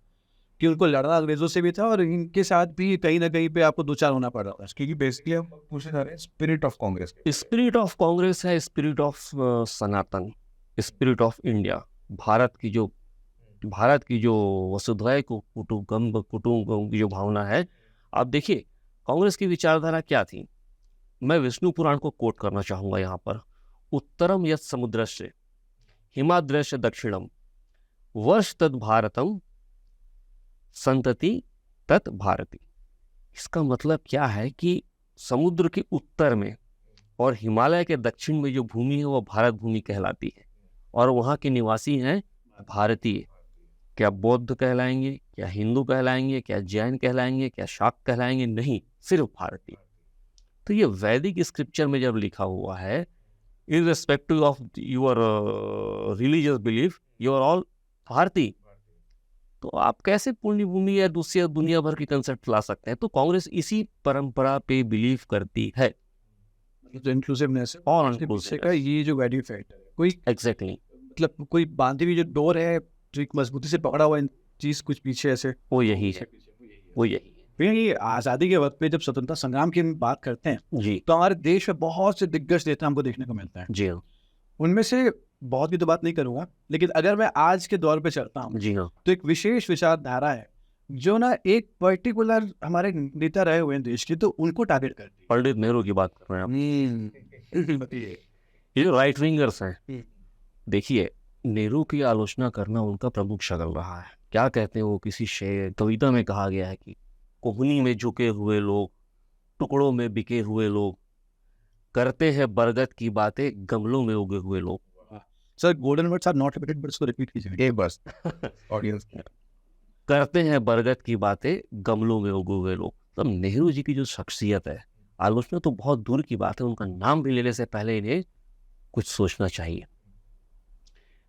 Speaker 1: कि उनको लड़ना अंग्रेजों से भी था और इनके साथ भी कहीं ना कहीं पे आपको दो चार होना पड़ रहा था?
Speaker 3: क्योंकि बेसिकली हम पूछने जा रहे हैं spirit of Congress.
Speaker 2: Spirit of Congress है spirit of Sanatan, spirit of India. Bharat की जो वसुधैव कुटुंबकम की जो भावना है। आप देखिए कांग्रेस की विचारधारा क्या थी। मैं विष्णु पुराण को कोट करना चाहूंगा यहाँ पर। उत्तरम यत् समुद्रस्य हिमाद्रस्य दक्षिणम वर्ष तत् भारतम संतति तत् भारती। इसका मतलब क्या है कि समुद्र के उत्तर में और हिमालय के दक्षिण में जो भूमि है वो भारत भूमि कहलाती है। और वहाँ के निवासी हैं भारतीय। क्या बौद्ध कहलाएंगे, क्या हिंदू कहलाएंगे, क्या जैन कहलाएंगे, क्या शाक्त कहलाएंगे? नहीं, सिर्फ भारतीय। तो ये वैदिक स्क्रिप्चर में जब लिखा हुआ है, irrespective of your religious belief, you are all भारतीय, तो आप कैसे पुण्य भूमि या दूसरी दुनिया भर की कंसेप्ट ला सकते हैं? तो कांग्रेस इसी परंपरा पे बिलीव करती है।
Speaker 1: तो इंक्लूसिवनेस
Speaker 2: और
Speaker 1: उसके पीछे का ये जो गाइडिंग फैक्टर है, कोई
Speaker 2: एग्जैक्टली
Speaker 1: मतलब कोई बांधी हुई जो डोर है जो एक मजबूती से पकड़ा हुआ चीज कुछ पीछे ऐसे,
Speaker 2: वो यही है, वो यही है।
Speaker 1: भैया ये आज़ादी के वक्त पे जब स्वतंत्रता संग्राम की हम बात करते हैं
Speaker 2: जी
Speaker 1: तो हमारे देश में बहुत से दिग्गज नेता हमको देखने को मिलते हैं।
Speaker 2: जी हाँ,
Speaker 1: उनमें से बहुत की तो बात नहीं करूंगा, लेकिन अगर मैं आज के दौर पे चलता हूँ
Speaker 2: जी हाँ,
Speaker 1: तो एक विशेष विचारधारा है जो ना एक पर्टिकुलर हमारे नेता रहे हुए हैं देश के, तो उनको टारगेट करती है।
Speaker 2: पंडित नेहरू की बात कर रहे हैं आप। ये जो राइट विंगर्स हैं, देखिए नेहरू की आलोचना करना उनका प्रमुख शगल रहा है। क्या कहते हैं वो, किसी शेर कविता में कहा गया है कि कोहनी में झुके हुए लोग, टुकड़ों में बिके हुए लोग, करते हैं बरगद की बातें गमलों में उगे हुए लोग।
Speaker 1: Sir golden words are not repeated, but इसको रिपीट कीजिए
Speaker 3: एक बस ऑडियंस
Speaker 2: करते हैं बरगद की बातें गमलों में उगे हुए लोग। तब नेहरू जी की जो शख्सियत है, आलोचना तो बहुत दूर की बात है, उनका नाम भी लेने से पहले इन्हें कुछ सोचना चाहिए।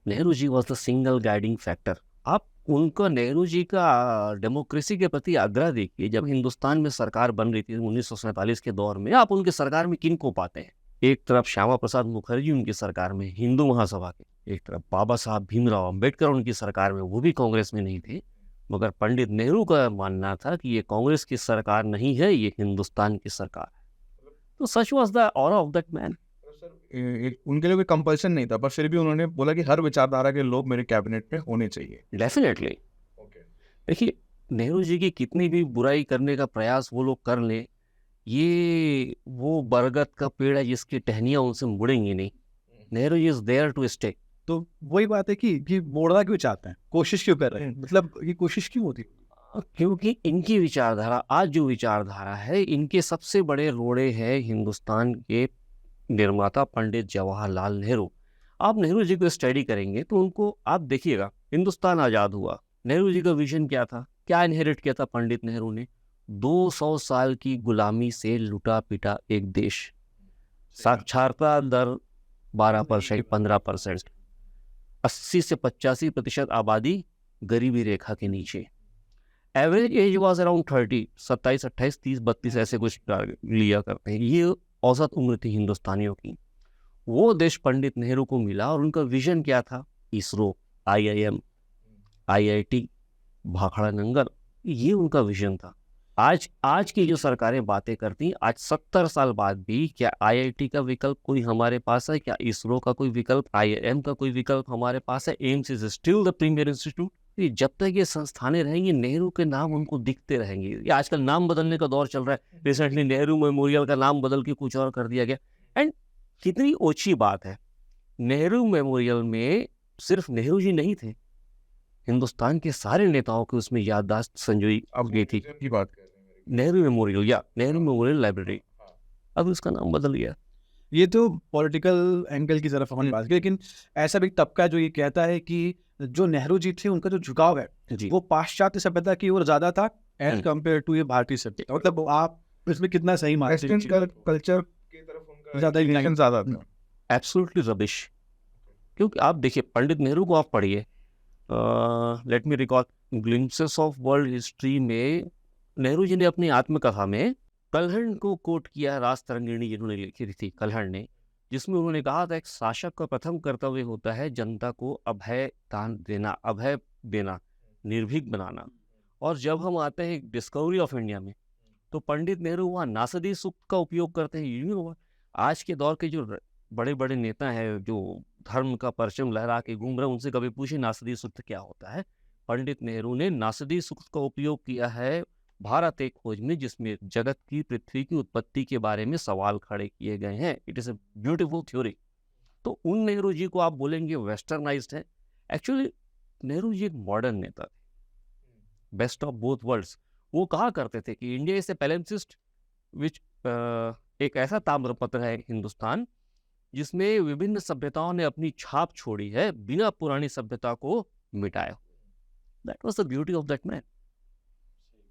Speaker 2: Nehru ji was the single guiding factor. आप उनका, नेहरू जी का डेमोक्रेसी के प्रति आग्रह देखिए। जब हिंदुस्तान में सरकार बन रही थी 1947 के दौर में, आप उनके सरकार में किन को पाते हैं? एक तरफ श्यामा प्रसाद मुखर्जी उनकी सरकार में, हिंदू महासभा के, एक तरफ बाबा साहब भीमराव अंबेडकर उनकी सरकार में, वो भी कांग्रेस में नहीं थे। मगर पंडित नेहरू का मानना था कि ये कांग्रेस की सरकार नहीं है, ये हिंदुस्तान की सरकार है। तो सच was the aura of that man.
Speaker 3: उनके लिए कोई कंपल्सन नहीं था, पर फिर भी उन्होंने बोला कि हर विचारधारा के लोग मेरे कैबिनेट में होने चाहिए।
Speaker 2: डेफिनेटली। देखिए, नेहरू जी की कितनी भी बुराई करने का प्रयास वो लोग कर लें, ये वो बरगद का पेड़ है जिसकी टहनियाँ उनसे मुड़ेंगी नहीं। Nehru ji is there to stay.
Speaker 1: तो वही बात है कि मोड़ना क्यों चाहते हैं, कोशिश क्यों कर रहे हैं, मतलब ये कोशिश क्यों होती है?
Speaker 2: क्योंकि इनकी विचारधारा, आज जो विचारधारा है, इनके सबसे बड़े रोड़े हैं हिंदुस्तान के निर्माता पंडित जवाहरलाल नेहरू। आप नेहरू जी को स्टडी करेंगे तो उनको आप देखिएगा, हिंदुस्तान आज़ाद हुआ, नेहरू जी का विजन क्या था, क्या इनहेरिट किया था पंडित नेहरू ने? 200 साल की गुलामी से लुटा पिटा एक देश, साक्षरता दर 12%, 15%, 80 से 85% आबादी गरीबी रेखा के नीचे, एवरेज एज वाज अराउंड 30, 27, 28, 30, 32 ऐसे कुछ लिया करते हैं। ये औसत उम्र थी हिंदुस्तानियों की। वो देश पंडित नेहरू को मिला और उनका विजन क्या था? इसरो, IIM, IIT, भाखड़ा नंगल, ये उनका विजन था। आज की जो सरकारें बातें करती हैं, आज 70 साल बाद भी क्या IIT का विकल्प कोई हमारे पास है? क्या इसरो का कोई विकल्प, IIM का कोई विकल्प हमारे पास है? AIIMS is still the premier institute. जब तक ये संस्थानें रहेंगी, नेहरू के नाम उनको दिखते रहेंगे। ये आजकल नाम बदलने का दौर चल रहा है। रिसेंटली नेहरू मेमोरियल का नाम बदल के कुछ और कर दिया गया। एंड कितनी ओछी बात है, नेहरू मेमोरियल में सिर्फ नेहरू जी नहीं थे, हिंदुस्तान के सारे नेताओं की उसमें याददाश्त संजोई
Speaker 3: अब
Speaker 2: गई थी।
Speaker 3: की बात कर रहे हैं।
Speaker 2: नेहरू मेमोरियल या नेहरू मेमोरियल लाइब्रेरी, अब उसका नाम बदल गया।
Speaker 1: ये तो पॉलिटिकल एंगल की तरफ हमने बात की, लेकिन ऐसा भी तबका जो ये कहता है कि जो नेहरू जी थे उनका जो झुकाव है
Speaker 2: जी,
Speaker 1: वो पाश्चात्य सभ्यता की ओर ज्यादा था एज कम्पेयर टू ये भारतीय सभ्यता। मतलब आप इसमें कितना सही मानते हैं?
Speaker 3: वेस्टर्न कल्चर की तरफ उनका
Speaker 1: ज्यादा
Speaker 3: inclination ज्यादा था।
Speaker 2: Absolutely rubbish. क्योंकि आप देखिए, पंडित नेहरू को आप पढ़िए, let me recall glimpses of world history में नेहरू जी ने अपनी आत्मकथा में कल्हण को कोट किया, राज तरंगिणी जिन्होंने लिखी थी कल्हण ने, जिसमें उन्होंने कहा था एक शासक का प्रथम कर्तव्य होता है जनता को अभय दान देना, अभय देना, निर्भीक बनाना। और जब हम आते हैं डिस्कवरी ऑफ इंडिया में, तो पंडित नेहरू वहाँ नासदी सूक्त का उपयोग करते हैं। यू नो, आज के दौर के जो बड़े बड़े नेता हैं जो धर्म का परचम लहरा के घूम रहे हैं, उनसे कभी पूछे नासदी सूक्त क्या होता है? पंडित नेहरू ने नासदी सूक्त का उपयोग किया है भारत एक खोज में, जिसमें जगत की, पृथ्वी की उत्पत्ति के बारे में सवाल खड़े किए गए हैं। It is a beautiful theory. तो उन नेहरू जी को आप बोलेंगे वेस्टर्नाइज्ड है। एक्चुअली नेहरू जी एक मॉडर्न नेता थे, बेस्ट ऑफ बोथ वर्ल्ड्स। वो कहा करते थे कि इंडिया इज ए पैलिम्पसिस्ट विच, एक ऐसा ताम्रपत्र है हिंदुस्तान जिसमें विभिन्न सभ्यताओं ने अपनी छाप छोड़ी है बिना पुरानी सभ्यता को मिटाया। That was the beauty of that man.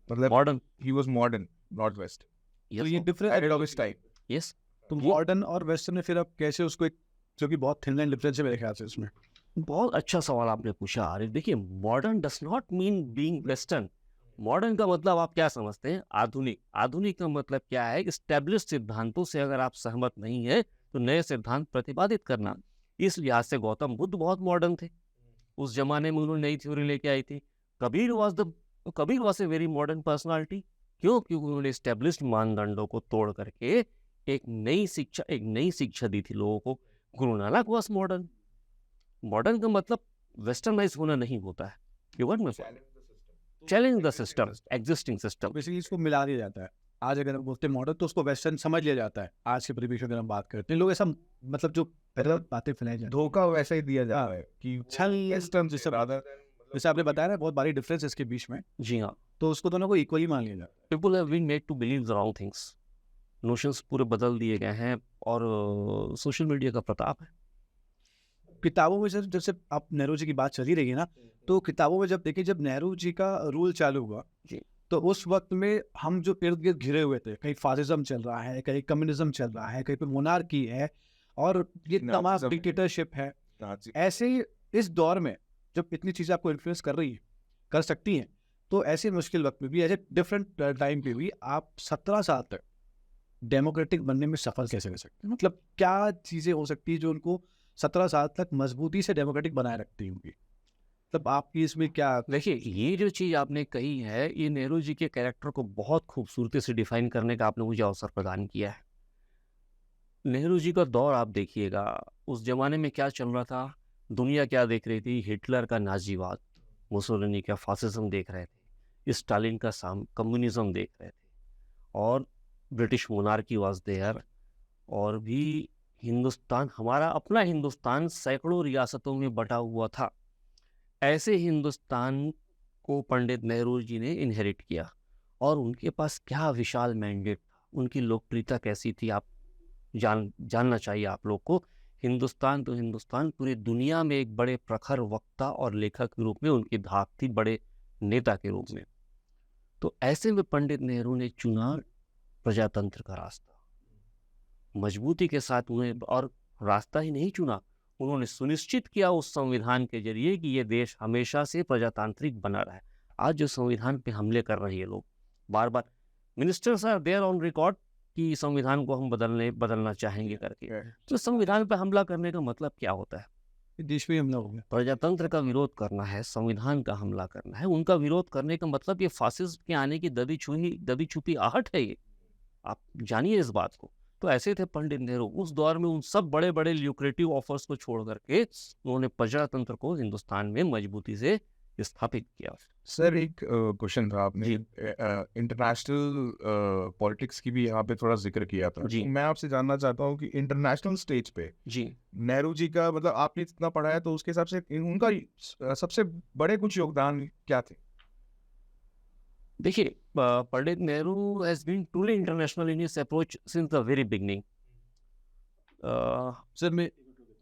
Speaker 3: मतलब
Speaker 2: modern,
Speaker 3: he was modern, not west.
Speaker 1: तो ये difference
Speaker 3: Ahead of his time.
Speaker 2: Yes.
Speaker 1: तो मॉडर्न और वेस्टर्न में फिर आप कैसे उसको एक, जो कि बहुत थिन लाइन डिफरेंस है मेरे ख्याल से इसमें।
Speaker 2: बहुत अच्छा सवाल आपने पूछा आरिफ। देखिए, modern does not mean being western. Modern का मतलब आप क्या समझते हैं? आधुनिक। आधुनिक का मतलब क्या है? स्टैब्लिश्ड सिद्धांतों से अगर आप सहमत नहीं है तो नए सिद्धांत प्रतिपादित करना। इस लिहाज से गौतम बुद्ध बहुत मॉडर्न थे। उस जमाने में उन्होंने नई थ्योरी लेके आई थी। Kabir was a very modern personality. क्यों? क्योंकि उन्होंने स्टैब्लिश्ड मानदंडों को तोड़ करके एक नई शिक्षा दी थी लोगों को। Guru Nanak was modern. Modern का मतलब वेस्टर्नाइज होना नहीं होता है। ये वर्ड में challenge the system, existing system.
Speaker 1: Basically इसको मिला दिया जाता है। आज अगर हम बोलते हैं मॉडर्न तो उसको वेस्टर्न समझ लिया जाता है। आज के परिवेश में अगर हम बात करते हैं, लोग ऐसा मतलब जो पहले बातें फैलाई जाती
Speaker 3: धोखा वैसा ही दिया जा रहा है कि
Speaker 1: छल
Speaker 3: वेस्टर्न
Speaker 1: जैसे
Speaker 3: rather
Speaker 1: जैसे आपने बताया ना, बहुत बड़ी डिफरेंस है इसके बीच में,
Speaker 2: जी हाँ,
Speaker 1: तो उसको दोनों को इक्वली मान लिया जाता है।
Speaker 2: People have been made to believe the wrong things. Notions पूरे बदल दिए गए हैं और सोशल मीडिया का प्रताप है।
Speaker 1: किताबों में सर जैसे आप नेहरू जी की बात चली रही है ना, तो किताबों में जब देखिए जब नेहरू जी का रूल चालू हुआ
Speaker 2: जी।
Speaker 1: तो उस वक्त में हम जो इर्द गिर्द घिरे हुए थे, कहीं फासिज्म चल रहा है, कहीं कम्युनिज्म चल रहा है, कहीं पे मोनार्की है और ये तमाम
Speaker 3: नाजिज्म है।
Speaker 1: डिक्टेटरशिप है।
Speaker 3: नाजी
Speaker 1: ऐसे ही इस दौर में जब इतनी चीज़ें आपको इन्फ्लुएंस कर रही है, कर सकती हैं, तो ऐसे मुश्किल वक्त में भी, ऐसे डिफरेंट टाइम पे भी आप 17 साल तक डेमोक्रेटिक बनने में सफल कैसे कर सकते हैं? मतलब क्या चीज़ें हो सकती है जो उनको 17 साल तक मजबूती से डेमोक्रेटिक बनाए रखती होंगी? मतलब आपकी इसमें क्या?
Speaker 2: देखिए, ये जो चीज़ आपने कही है, ये नेहरू जी के कैरेक्टर को बहुत खूबसूरती से डिफाइन करने का आपने मुझे अवसर प्रदान किया है। नेहरू जी का दौर आप देखिएगा, उस जमाने में क्या चल रहा था, दुनिया क्या देख रही थी, हिटलर का नाजीवाद, मुसोलिनी का फासिज्म देख रहे थे, स्टालिन का कम्युनिज्म देख रहे थे, और ब्रिटिश मोनार्की वाज देयर, और भी हिंदुस्तान, हमारा अपना हिंदुस्तान सैकड़ों रियासतों में बटा हुआ था। ऐसे हिंदुस्तान को पंडित नेहरू जी ने इनहेरिट किया, और उनके पास क्या विशाल मैंडेट था, उनकी लोकप्रियता कैसी थी, आप जानना चाहिए आप लोग को। हिंदुस्तान तो हिंदुस्तान, पूरी दुनिया में एक बड़े प्रखर वक्ता और लेखक के रूप में उनकी धाक थी, बड़े नेता के रूप में। तो ऐसे में पंडित नेहरू ने चुना प्रजातंत्र का रास्ता, मजबूती के साथ उन्हें, और रास्ता ही नहीं चुना, उन्होंने सुनिश्चित किया उस संविधान के जरिए कि ये देश हमेशा से प्रजातांत्रिक बना रहा है। आज जो संविधान पे हमले कर रहे हैं लोग, बार बार ministers are there on record कि संविधान को हम बदलना चाहेंगे करके, तो संविधान पे हमला करने का मतलब क्या होता है?
Speaker 1: देश में हमला हो गया।
Speaker 2: प्रजातंत्र का विरोध करना है, संविधान का हमला करना है। उनका विरोध करने का मतलब ये फासिस्ट के आने की दबी छुपी आहट है, ये आप जानिए इस बात को। तो ऐसे थे पंडित नेहरू उस दौर में, उन सब बड़े बड़े ल्यूक्रेटिव ऑफर्स को छोड़ करके उन्होंने प्रजातंत्र को हिंदुस्तान में मजबूती से स्थापित किया।
Speaker 3: सर एक क्वेश्चन था, आपने इंटरनेशनल पॉलिटिक्स की भी यहाँ पे थोड़ा जिक्र किया था।
Speaker 2: जी।
Speaker 3: तो मैं आपसे जानना चाहता हूँ कि इंटरनेशनल स्टेज पे
Speaker 2: जी,
Speaker 3: नेहरू जी का, मतलब आपने इतना पढ़ा है तो उसके हिसाब से उनका सबसे बड़े कुछ योगदान क्या थे?
Speaker 2: देखिए, Pandit Nehru has been truly international in his approach since the very beginning.
Speaker 1: Sir मैं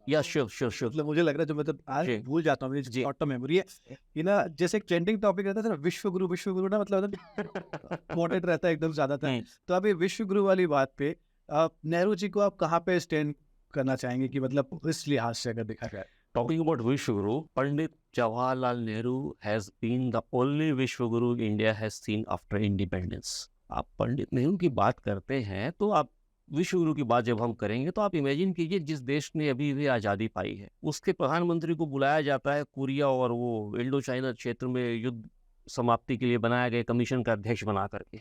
Speaker 2: या श्योर
Speaker 1: मतलब मुझे लग रहा है जो मतलब आज
Speaker 2: जी।
Speaker 1: भूल जाता हूँ, मेरी
Speaker 2: जी।
Speaker 1: शॉर्ट टर्म मेमोरी है कि ना, जैसे एक ट्रेंडिंग टॉपिक रहता था ना, विश्व गुरु ना, मतलब इम्पोर्टेंट रहता है एकदम ज्यादा था। तो अभी विश्व गुरु वाली बात पे नेहरू जी को आप कहाँ पे स्टैंड करना चाहेंगे कि मतलब इस लिहाज से अगर देखा जाए?
Speaker 2: Talking about Vishwaguru, Pandit Jawaharlal Nehru has been the only Vishwaguru India has seen after independence. आप पंडित नेहरू की बात करते हैं तो आप विश्वगुरु की बात जब हम करेंगे तो आप इमेजिन कीजिए, जिस देश ने अभी भी आज़ादी पाई है उसके प्रधानमंत्री को बुलाया जाता है कोरिया और वो इंडो चाइना क्षेत्र में युद्ध समाप्ति के लिए बनाया गया कमीशन का अध्यक्ष बना करके।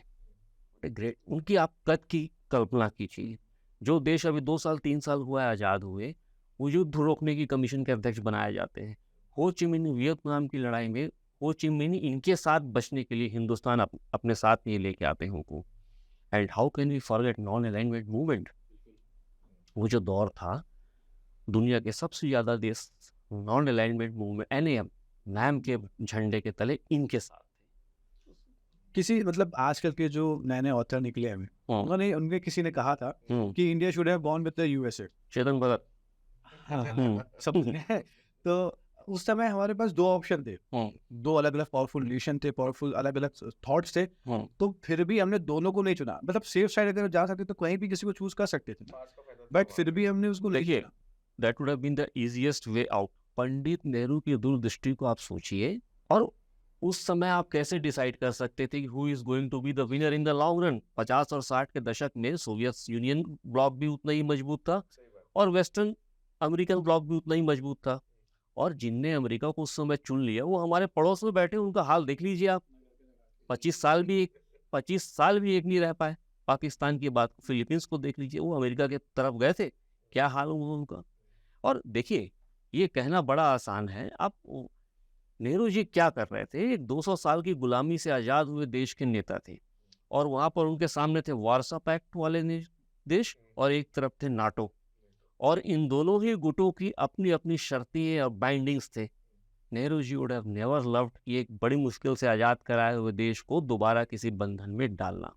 Speaker 2: ग्रेट, उनकी आप कद की कल्पना कीजिए। जो देश अभी 2 साल 3 साल हुआ है आज़ाद हुए, वो युद्ध रोकने की कमीशन के अध्यक्ष बनाए जाते हैं। हो ची मिन्ह वियतनाम की लड़ाई में हो ची मिन्ह इनके साथ बचने के लिए हिंदुस्तान अपने साथ ये लेके आते हैं उनको। And how can we forget non alignment movement? वो जो दौर था, दुनिया के सबसे ज़्यादा देश नॉन अलाइनमेंट मूवमेंट NAM नाम के झंडे के तले इनके साथ थे।
Speaker 1: किसी मतलब आजकल के जो नए नए ऑथर निकले हैं, उनके किसी ने कहा था कि India should have gone with the USA।
Speaker 2: Chetan Bhagat.
Speaker 1: सब तो उस समय हमारे पास 2 ऑप्शन थे, 2 अलग अलग पावरफुल नेशन थे, पावरफुल अलग अलग थॉट्स थे, तो फिर भी हमने दोनों को नहीं चुना। मतलब सेफ साइड अगर जा सकते तो कहीं भी किसी को चूज कर सकते थे, बट फिर भी हमने उसको नहीं
Speaker 2: देखिए,
Speaker 1: चुना।
Speaker 2: That would have been the easiest way out. Pandit Nehru की दूरदृष्टि को आप सोचिए, और उस समय आप कैसे डिसाइड कर सकते थे कि who is going to be the winner in the long run? 50 और 60 के दशक में सोवियत यूनियन ब्लॉक भी उतना ही मजबूत था और वेस्टर्न अमेरिकन ब्लॉक भी उतना ही मजबूत था, और जिनने अमेरिका को उस समय चुन लिया वो हमारे पड़ोस में बैठे, उनका हाल देख लीजिए आप। 25 साल भी एक नहीं रह पाए। पाकिस्तान की बात, फिलीपींस को देख लीजिए, वो अमेरिका के तरफ गए थे, क्या हाल हुआ उनका। और देखिए, ये कहना बड़ा आसान है। आप नेहरू जी क्या कर रहे थे? एक 200 साल की गुलामी से आज़ाद हुए देश के नेता थे, और वहाँ पर उनके सामने थे वारसा पैक्ट वाले देश और एक तरफ थे नाटो, और इन दोनों ही गुटों की अपनी अपनी शर्तें और बाइंडिंग्स थे। Nehru ji would have never loved कि एक बड़ी मुश्किल से आज़ाद कराए हुए देश को दोबारा किसी बंधन में डालना,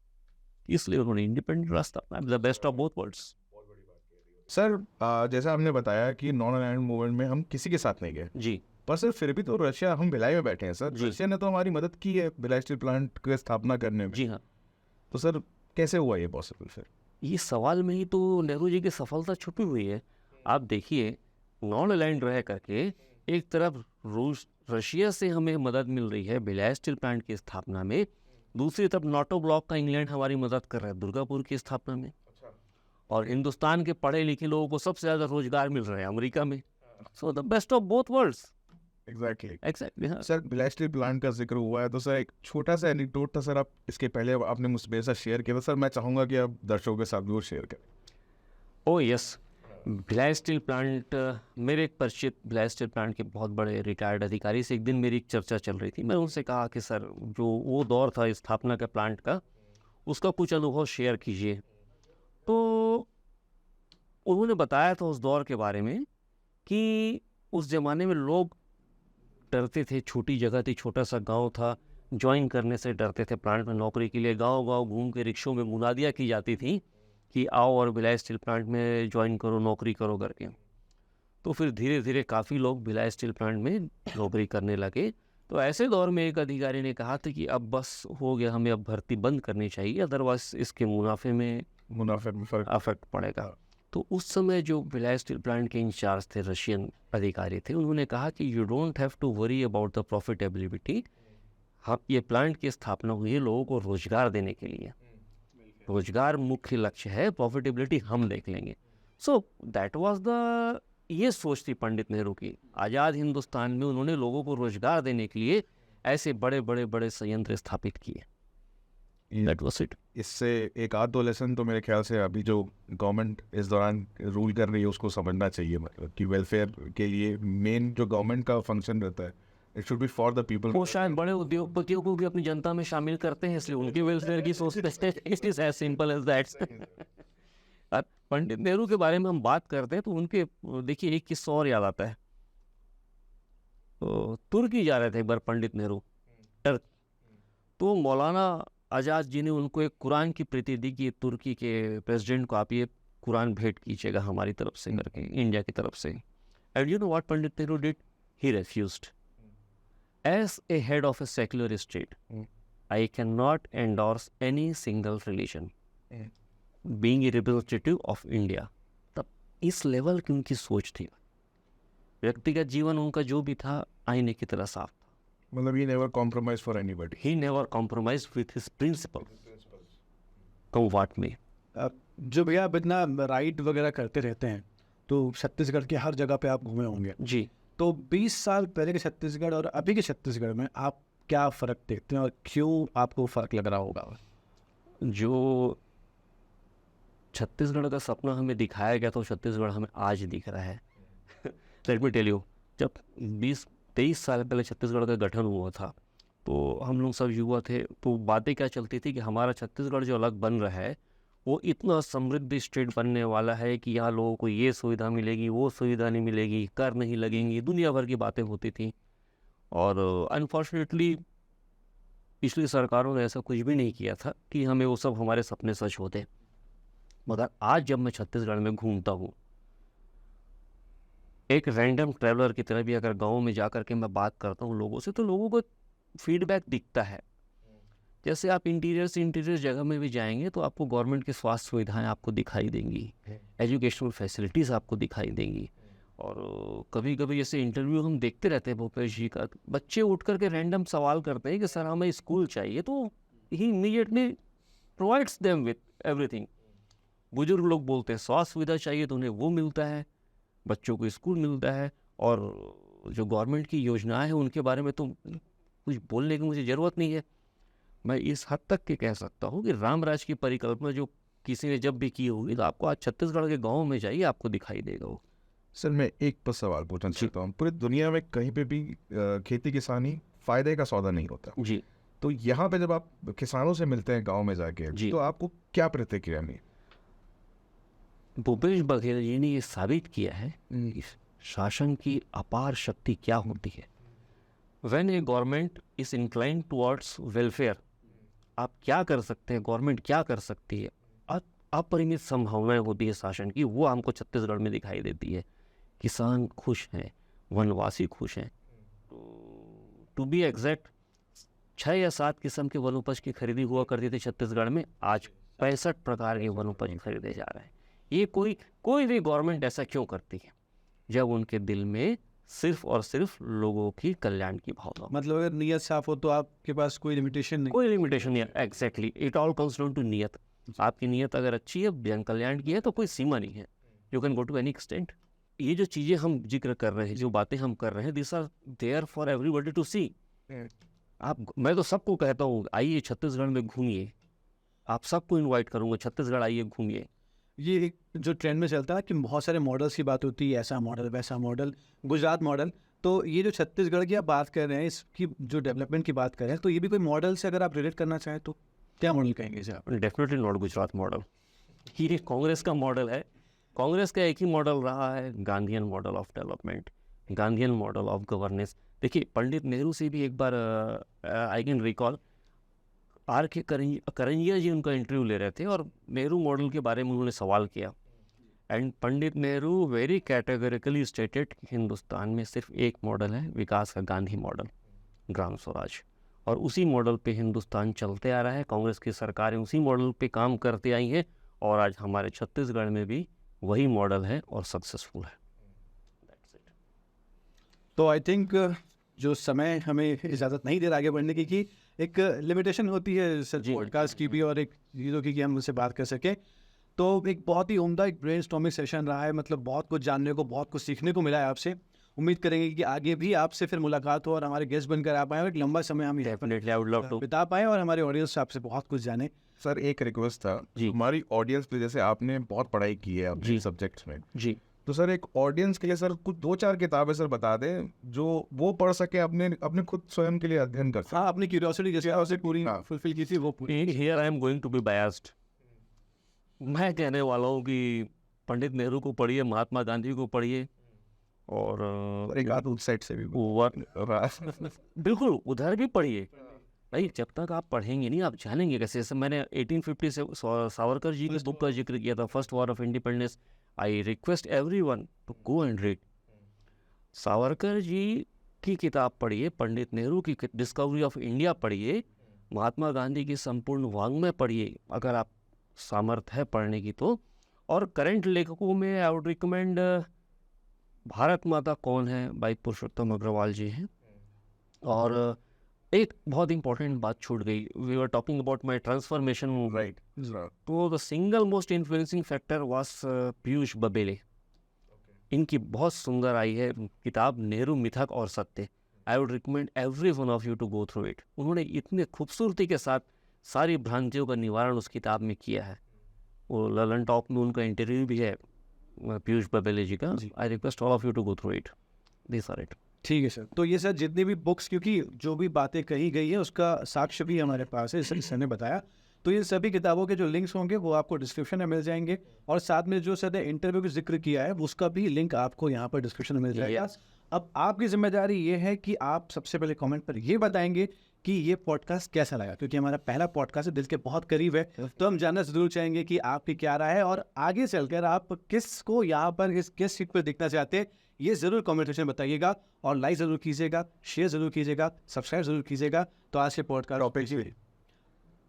Speaker 2: इसलिए उन्होंने इंडिपेंडेंट रास्ता अपनाया, the best of both worlds.
Speaker 3: Sir जैसा आपने बताया कि नॉन अलाइंड मूवमेंट में हम किसी के साथ नहीं गए,
Speaker 2: जी
Speaker 3: पर सर फिर भी तो रशिया, हम भिलाई में बैठे हैं सर,
Speaker 2: जी।
Speaker 3: रशिया ने तो हमारी मदद की है भिलाई स्टील प्लांट की स्थापना करने में।
Speaker 2: जी हाँ,
Speaker 3: तो सर कैसे हुआ ये पॉसिबल फिर?
Speaker 2: ये सवाल में ही तो नेहरू जी की सफलता छुपी हुई है। आप देखिए, नॉन अलाइंड रह करके एक तरफ रूस रशिया से हमें मदद मिल रही है भिलाई स्टील प्लांट की स्थापना में, दूसरी तरफ नाटो ब्लॉक का इंग्लैंड हमारी मदद कर रहा है दुर्गापुर की स्थापना में, और हिंदुस्तान के पढ़े लिखे लोगों को सबसे ज़्यादा रोजगार मिल रहा है अमेरिका में। So the best of both worlds.
Speaker 3: Exactly.
Speaker 2: Exactly. हाँ
Speaker 3: सर भिलाई स्टील प्लांट का जिक्र हुआ है तो सर एक छोटा सा एनेक्डोट था सर, आप इसके पहले आपने मुझसे साथ शेयर किया था सर, मैं चाहूँगा कि आप दर्शकों के साथ भी वो शेयर करें।
Speaker 2: ओ यस, भिलाई स्टील प्लांट, मेरे एक परिचित भिलाई स्टील प्लांट के बहुत बड़े रिटायर्ड अधिकारी से एक दिन मेरी एक चर्चा चल रही थी। मैं उनसे कहा कि सर जो वो दौर था स्थापना के प्लांट का, उसका कुछ अनुभव शेयर कीजिए। तो उन्होंने बताया था उस दौर के बारे में कि उस ज़माने में लोग डरते थे, छोटी जगह थी, छोटा सा गांव था, ज्वाइन करने से डरते थे प्लांट में नौकरी के लिए। गांव-गांव घूम के रिक्शों में मुनादियाँ की जाती थी कि आओ और भिलाई स्टील प्लांट में ज्वाइन करो, नौकरी करो करके। तो फिर धीरे धीरे काफ़ी लोग भिलाई स्टील प्लांट में नौकरी करने लगे। तो ऐसे दौर में एक अधिकारी ने कहा था कि अब बस हो गया, हमें अब भर्ती बंद करनी चाहिए, अदरवाइज इसके मुनाफे में
Speaker 3: फर्क।
Speaker 2: अफेक्ट पड़ेगा। तो उस समय जो भिलाई स्टील प्लांट के इंचार्ज थे, रशियन अधिकारी थे, उन्होंने कहा कि you don't have to worry about the profitability. हाँ, ये प्लांट की स्थापना हुई है लोगों को रोजगार देने के लिए, रोजगार मुख्य लक्ष्य है, प्रॉफिटेबिलिटी हम देख लेंगे। सो दैट वाज द, ये सोच थी पंडित नेहरू की। आज़ाद हिंदुस्तान में उन्होंने लोगों को रोजगार देने के लिए ऐसे बड़े बड़े बड़े संयंत्र स्थापित किए। That was it.
Speaker 3: इससे एक आध दो लेसन तो मेरे ख्याल से अभी जो गवर्नमेंट इस दौरान रूल कर रही है उसको समझना चाहिए, मतलब कि वेलफेयर के लिए मेन जो गवर्नमेंट का फंक्शन रहता है, it should be for the people.
Speaker 2: वो शायद बड़े उद्योगपतियों को भी अपनी जनता में शामिल करते हैं, इसलिए उनके वेलफेयर की सोचते हैं। It is as simple as that. Pandit Nehru के बारे में हम बात करते हैं तो उनके, देखिए एक किस्सा और याद आता है। तो तुर्की जा रहे थे एक बार पंडित नेहरू, टर्क। तो मौलाना आज़ाद जी ने उनको एक कुरान की प्रीति दी कि तुर्की के प्रेसिडेंट को आप ये कुरान भेंट कीजिएगा हमारी तरफ से करके, इंडिया की तरफ से। And you know what Pandit Nehru did? He refused. As a head of a secular state, I cannot endorse any single religion, being a representative of India. तब इस लेवल की उनकी सोच थी। व्यक्तिगत जीवन उनका जो भी था आईने की तरह साफ था।
Speaker 3: मतलब he never compromised for anybody.
Speaker 2: He never compromised with his principle. Come what may.
Speaker 1: जो भैया आप इतना राइड वगैरह करते रहते हैं तो छत्तीसगढ़ की हर जगह पे आप घूमे होंगे,
Speaker 2: जी।
Speaker 1: तो 20 साल पहले के छत्तीसगढ़ और अभी के छत्तीसगढ़ में आप क्या फ़र्क देखते हैं और क्यों आपको फ़र्क लग रहा होगा?
Speaker 2: जो छत्तीसगढ़ का सपना हमें दिखाया गया था, छत्तीसगढ़ हमें आज दिख रहा है। लेट मी टेल यू, जब 20-23 साल पहले छत्तीसगढ़ का गठन हुआ था तो हम लोग सब युवा थे, तो बातें क्या चलती थी कि हमारा छत्तीसगढ़ जो अलग बन रहा है वो इतना समृद्ध स्टेट बनने वाला है कि यहाँ लोगों को ये सुविधा मिलेगी, वो सुविधा नहीं मिलेगी, कर नहीं लगेंगी, दुनिया भर की बातें होती थी। और अनफॉर्चुनेटली पिछली सरकारों ने ऐसा कुछ भी नहीं किया था कि हमें वो सब हमारे सपने सच होते। मगर आज जब मैं छत्तीसगढ़ में घूमता हूँ, एक रैंडम ट्रैवलर की तरह भी अगर गाँव में जा कर के मैं बात करता हूँ लोगों से, तो लोगों को फीडबैक दिखता है। जैसे आप इंटीरियर से इंटीरियर जगह में भी जाएंगे तो आपको गवर्नमेंट की स्वास्थ्य सुविधाएं आपको दिखाई देंगी, एजुकेशनल फैसिलिटीज़ आपको दिखाई देंगी। और कभी कभी जैसे इंटरव्यू हम देखते रहते हैं भूपेश जी का, बच्चे उठ करके रैंडम सवाल करते हैं कि सर हमें स्कूल चाहिए, तो he immediately provides them with everything. बुजुर्ग लोग बोलते हैं स्वास्थ्य सुविधा चाहिए तो उन्हें वो मिलता है, बच्चों को स्कूल मिलता है। और जो गवर्नमेंट की योजनाएँ हैं उनके बारे में तो कुछ बोलने की मुझे ज़रूरत नहीं है। मैं इस हद तक के कह सकता हूँ कि रामराज की परिकल्पना जो किसी ने जब भी की होगी तो आपको आज छत्तीसगढ़ के गाँव में जाइए, आपको दिखाई देगा वो।
Speaker 3: सर मैं एक बस सवाल पूछना चाहता हूँ, पूरी दुनिया में कहीं पे भी खेती किसानी फायदे का सौदा नहीं होता
Speaker 2: जी।
Speaker 3: तो यहाँ पे जब आप किसानों से मिलते हैं गांव में जाके, तो आपको क्या प्रतिक्रिया मिली?
Speaker 2: भूपेश बघेल जी ने ये साबित किया है कि शासन की अपार शक्ति क्या होती है। When A government is inclined towards welfare, आप क्या कर सकते हैं, गवर्नमेंट क्या कर सकती है, अपरिमित संभावनाएं होती है शासन की, वो हमको छत्तीसगढ़ में दिखाई देती है। किसान खुश हैं, वनवासी खुश हैं। टू बी एग्जैक्ट 6 या 7 किस्म के वनोपज की खरीदी हुआ करती थी छत्तीसगढ़ में, आज 65 प्रकार के वनोपज खरीदे जा रहे हैं। ये कोई भी गवर्नमेंट ऐसा क्यों करती है? जब उनके दिल में सिर्फ और सिर्फ लोगों की कल्याण की भावना हो।
Speaker 1: मतलब अगर नीयत साफ हो तो आपके पास कोई लिमिटेशन नहीं।
Speaker 2: कोई लिमिटेशन नहीं है। Exactly, it all comes down to नियत। आपकी नियत अगर अच्छी है, जन कल्याण की है, तो कोई सीमा नहीं है। You can go to any extent. ये जो चीज़ें हम जिक्र कर रहे हैं, जो बातें हम कर रहे हैं, this are there for everybody to see. मैं तो सबको कहता हूँ, आइए छत्तीसगढ़ में घूमिए। आप सबको इनवाइट करूँगा, छत्तीसगढ़ आइए, घूमिए।
Speaker 1: ये एक जो ट्रेंड में चलता है कि बहुत सारे मॉडल्स की बात होती है, ऐसा मॉडल, वैसा मॉडल, गुजरात मॉडल। तो ये जो छत्तीसगढ़ की आप बात कर रहे हैं, इसकी जो डेवलपमेंट की बात कर रहे हैं, तो ये भी कोई मॉडल से अगर आप रिलेट करना चाहें तो क्या मॉडल कहेंगे इसे आप?
Speaker 2: Definitely not Gujarat model. ये कांग्रेस का मॉडल है। कांग्रेस का एक ही मॉडल रहा है, Gandhian model of development, Gandhian model of governance. देखिए, पंडित नेहरू से भी एक बार I can recall, R.K. Karanjia ji उनका इंटरव्यू ले रहे थे और नेहरू मॉडल के बारे में उन्होंने सवाल किया। And Pandit Nehru very categorically stated कि हिंदुस्तान में सिर्फ एक मॉडल है, विकास का, गांधी मॉडल, ग्राम स्वराज। और उसी मॉडल पे हिंदुस्तान चलते आ रहा है। कांग्रेस की सरकारें उसी मॉडल पे काम करते आई हैं और आज हमारे छत्तीसगढ़ में भी वही मॉडल है और सक्सेसफुल है। That's it.
Speaker 1: तो आई थिंक जो समय हमें इजाज़त नहीं दे रहा आगे बढ़ने की, कि एक लिमिटेशन होती है सर पॉडकास्ट की भी और एक चीज़ों की कि हम उससे बात कर सकें। तो एक बहुत ही उम्दा एक ब्रेनस्टॉर्मिंग सेशन रहा है, मतलब बहुत कुछ जानने को, बहुत कुछ सीखने को मिला है आपसे। उम्मीद करेंगे कि आगे भी आपसे फिर मुलाकात हो और हमारे गेस्ट बनकर आ पाएँ और एक लंबा समय हम
Speaker 2: definitely I would love to
Speaker 1: बिता पाएँ और हमारे ऑडियंस आपसे बहुत कुछ जाने।
Speaker 3: सर एक रिक्वेस्ट था
Speaker 2: जी।
Speaker 3: हमारी ऑडियंस पे, जैसे आपने बहुत पढ़ाई की है अपने
Speaker 2: जी।
Speaker 3: सब्जेक्ट्स में,
Speaker 2: जी।
Speaker 3: तो सर एक ऑडियंस के लिए सर कुछ 2-4 किताबें सर बता दें जो वो पढ़ सके, अपने खुद स्वयं के लिए अध्ययन कर सके।
Speaker 1: हाँ, अपनी क्यूरियोसिटी जैसे उसे पूरी
Speaker 3: हाँ।
Speaker 1: फुलफिल की थी वो पूरी।
Speaker 2: Here I am going to be biased. मैं कहने वाला हूँ कि पंडित नेहरू को पढ़िए, महात्मा गांधी को पढ़िए और
Speaker 3: एक आध उस साइड से भी
Speaker 2: बिल्कुल उधर भी पढ़िए। भाई, जब तक आप पढ़ेंगे नहीं, आप जानेंगे कैसे? जैसे मैंने 1850 से सावरकर जी की बुक का जिक्र किया था, first war of independence. I request everyone to go and read. Savarkar ji की किताब पढ़िए, पंडित नेहरू की डिस्कवरी ऑफ इंडिया पढ़िए, महात्मा गांधी की संपूर्ण वाङ्मय पढ़िए अगर आप सामर्थ्य है पढ़ने की तो। और करंट लेखकों में आई वुड रिकमेंड भारत माता कौन है बाई पुरुषोत्तम अग्रवाल जी हैं। और एक बहुत इंपॉर्टेंट बात छूट गई, we were talking about my transformation,
Speaker 3: right.
Speaker 2: तो the single most influencing factor was Piyush Babele. इनकी बहुत सुंदर आई है किताब, नेहरू मिथक और सत्य। I would recommend every one of you to go through it. उन्होंने इतने खूबसूरती के साथ सारी भ्रांतियों का निवारण उस किताब में किया है। वो ललन टॉप में उनका इंटरव्यू भी है पीयूष बबेले जी का। I request all of you to go through it, this are it.
Speaker 1: ठीक है सर। तो ये सर जितनी भी बुक्स, क्योंकि जो भी बातें कही गई है उसका साक्ष्य भी हमारे पास है, सर ने बताया। तो ये सभी किताबों के जो लिंक्स होंगे वो आपको डिस्क्रिप्शन में मिल जाएंगे और साथ में जो सर ने इंटरव्यू का जिक्र किया है उसका भी लिंक आपको यहाँ पर डिस्क्रिप्शन में मिल जाएगा। अब आपकी जिम्मेदारी ये है कि आप सबसे पहले कमेंट पर ये बताएंगे कि ये पॉडकास्ट कैसा लगा, क्योंकि हमारा पहला पॉडकास्ट है, दिल के बहुत करीब है। तो हम जानना जरूर चाहेंगे कि आपकी क्या राय है और आगे चलकर आप किसको यहाँ पर किस सीट पर देखना चाहते हैं, ये जरूर कमेंट सेक्शन में बताइएगा। और लाइक जरूर कीजिएगा, शेयर जरूर कीजिएगा, सब्सक्राइब जरूर कीजिएगा। तो आज के पॉडकास्ट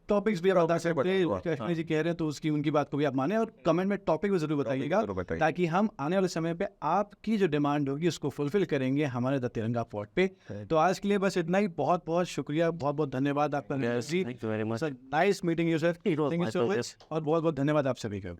Speaker 1: टॉपिक्स भी आप बता सकते हैं, कृष्ण जी कह रहे हैं तो उसकी उनकी बात को भी आप माने और कमेंट में टॉपिक भी जरूर बताइएगा, ताकि हम आने वाले समय पे आपकी जो डिमांड होगी उसको फुलफिल करेंगे हमारे द तिरंगा पॉड पे। तो आज के लिए बस इतना ही। बहुत बहुत शुक्रिया, बहुत बहुत धन्यवाद आपका जी।
Speaker 2: Thank you very much.
Speaker 1: Nice meeting you sir,
Speaker 2: It was
Speaker 1: thank you
Speaker 2: my
Speaker 1: so
Speaker 2: pleasure.
Speaker 1: Much और बहुत बहुत धन्यवाद आप सभी का।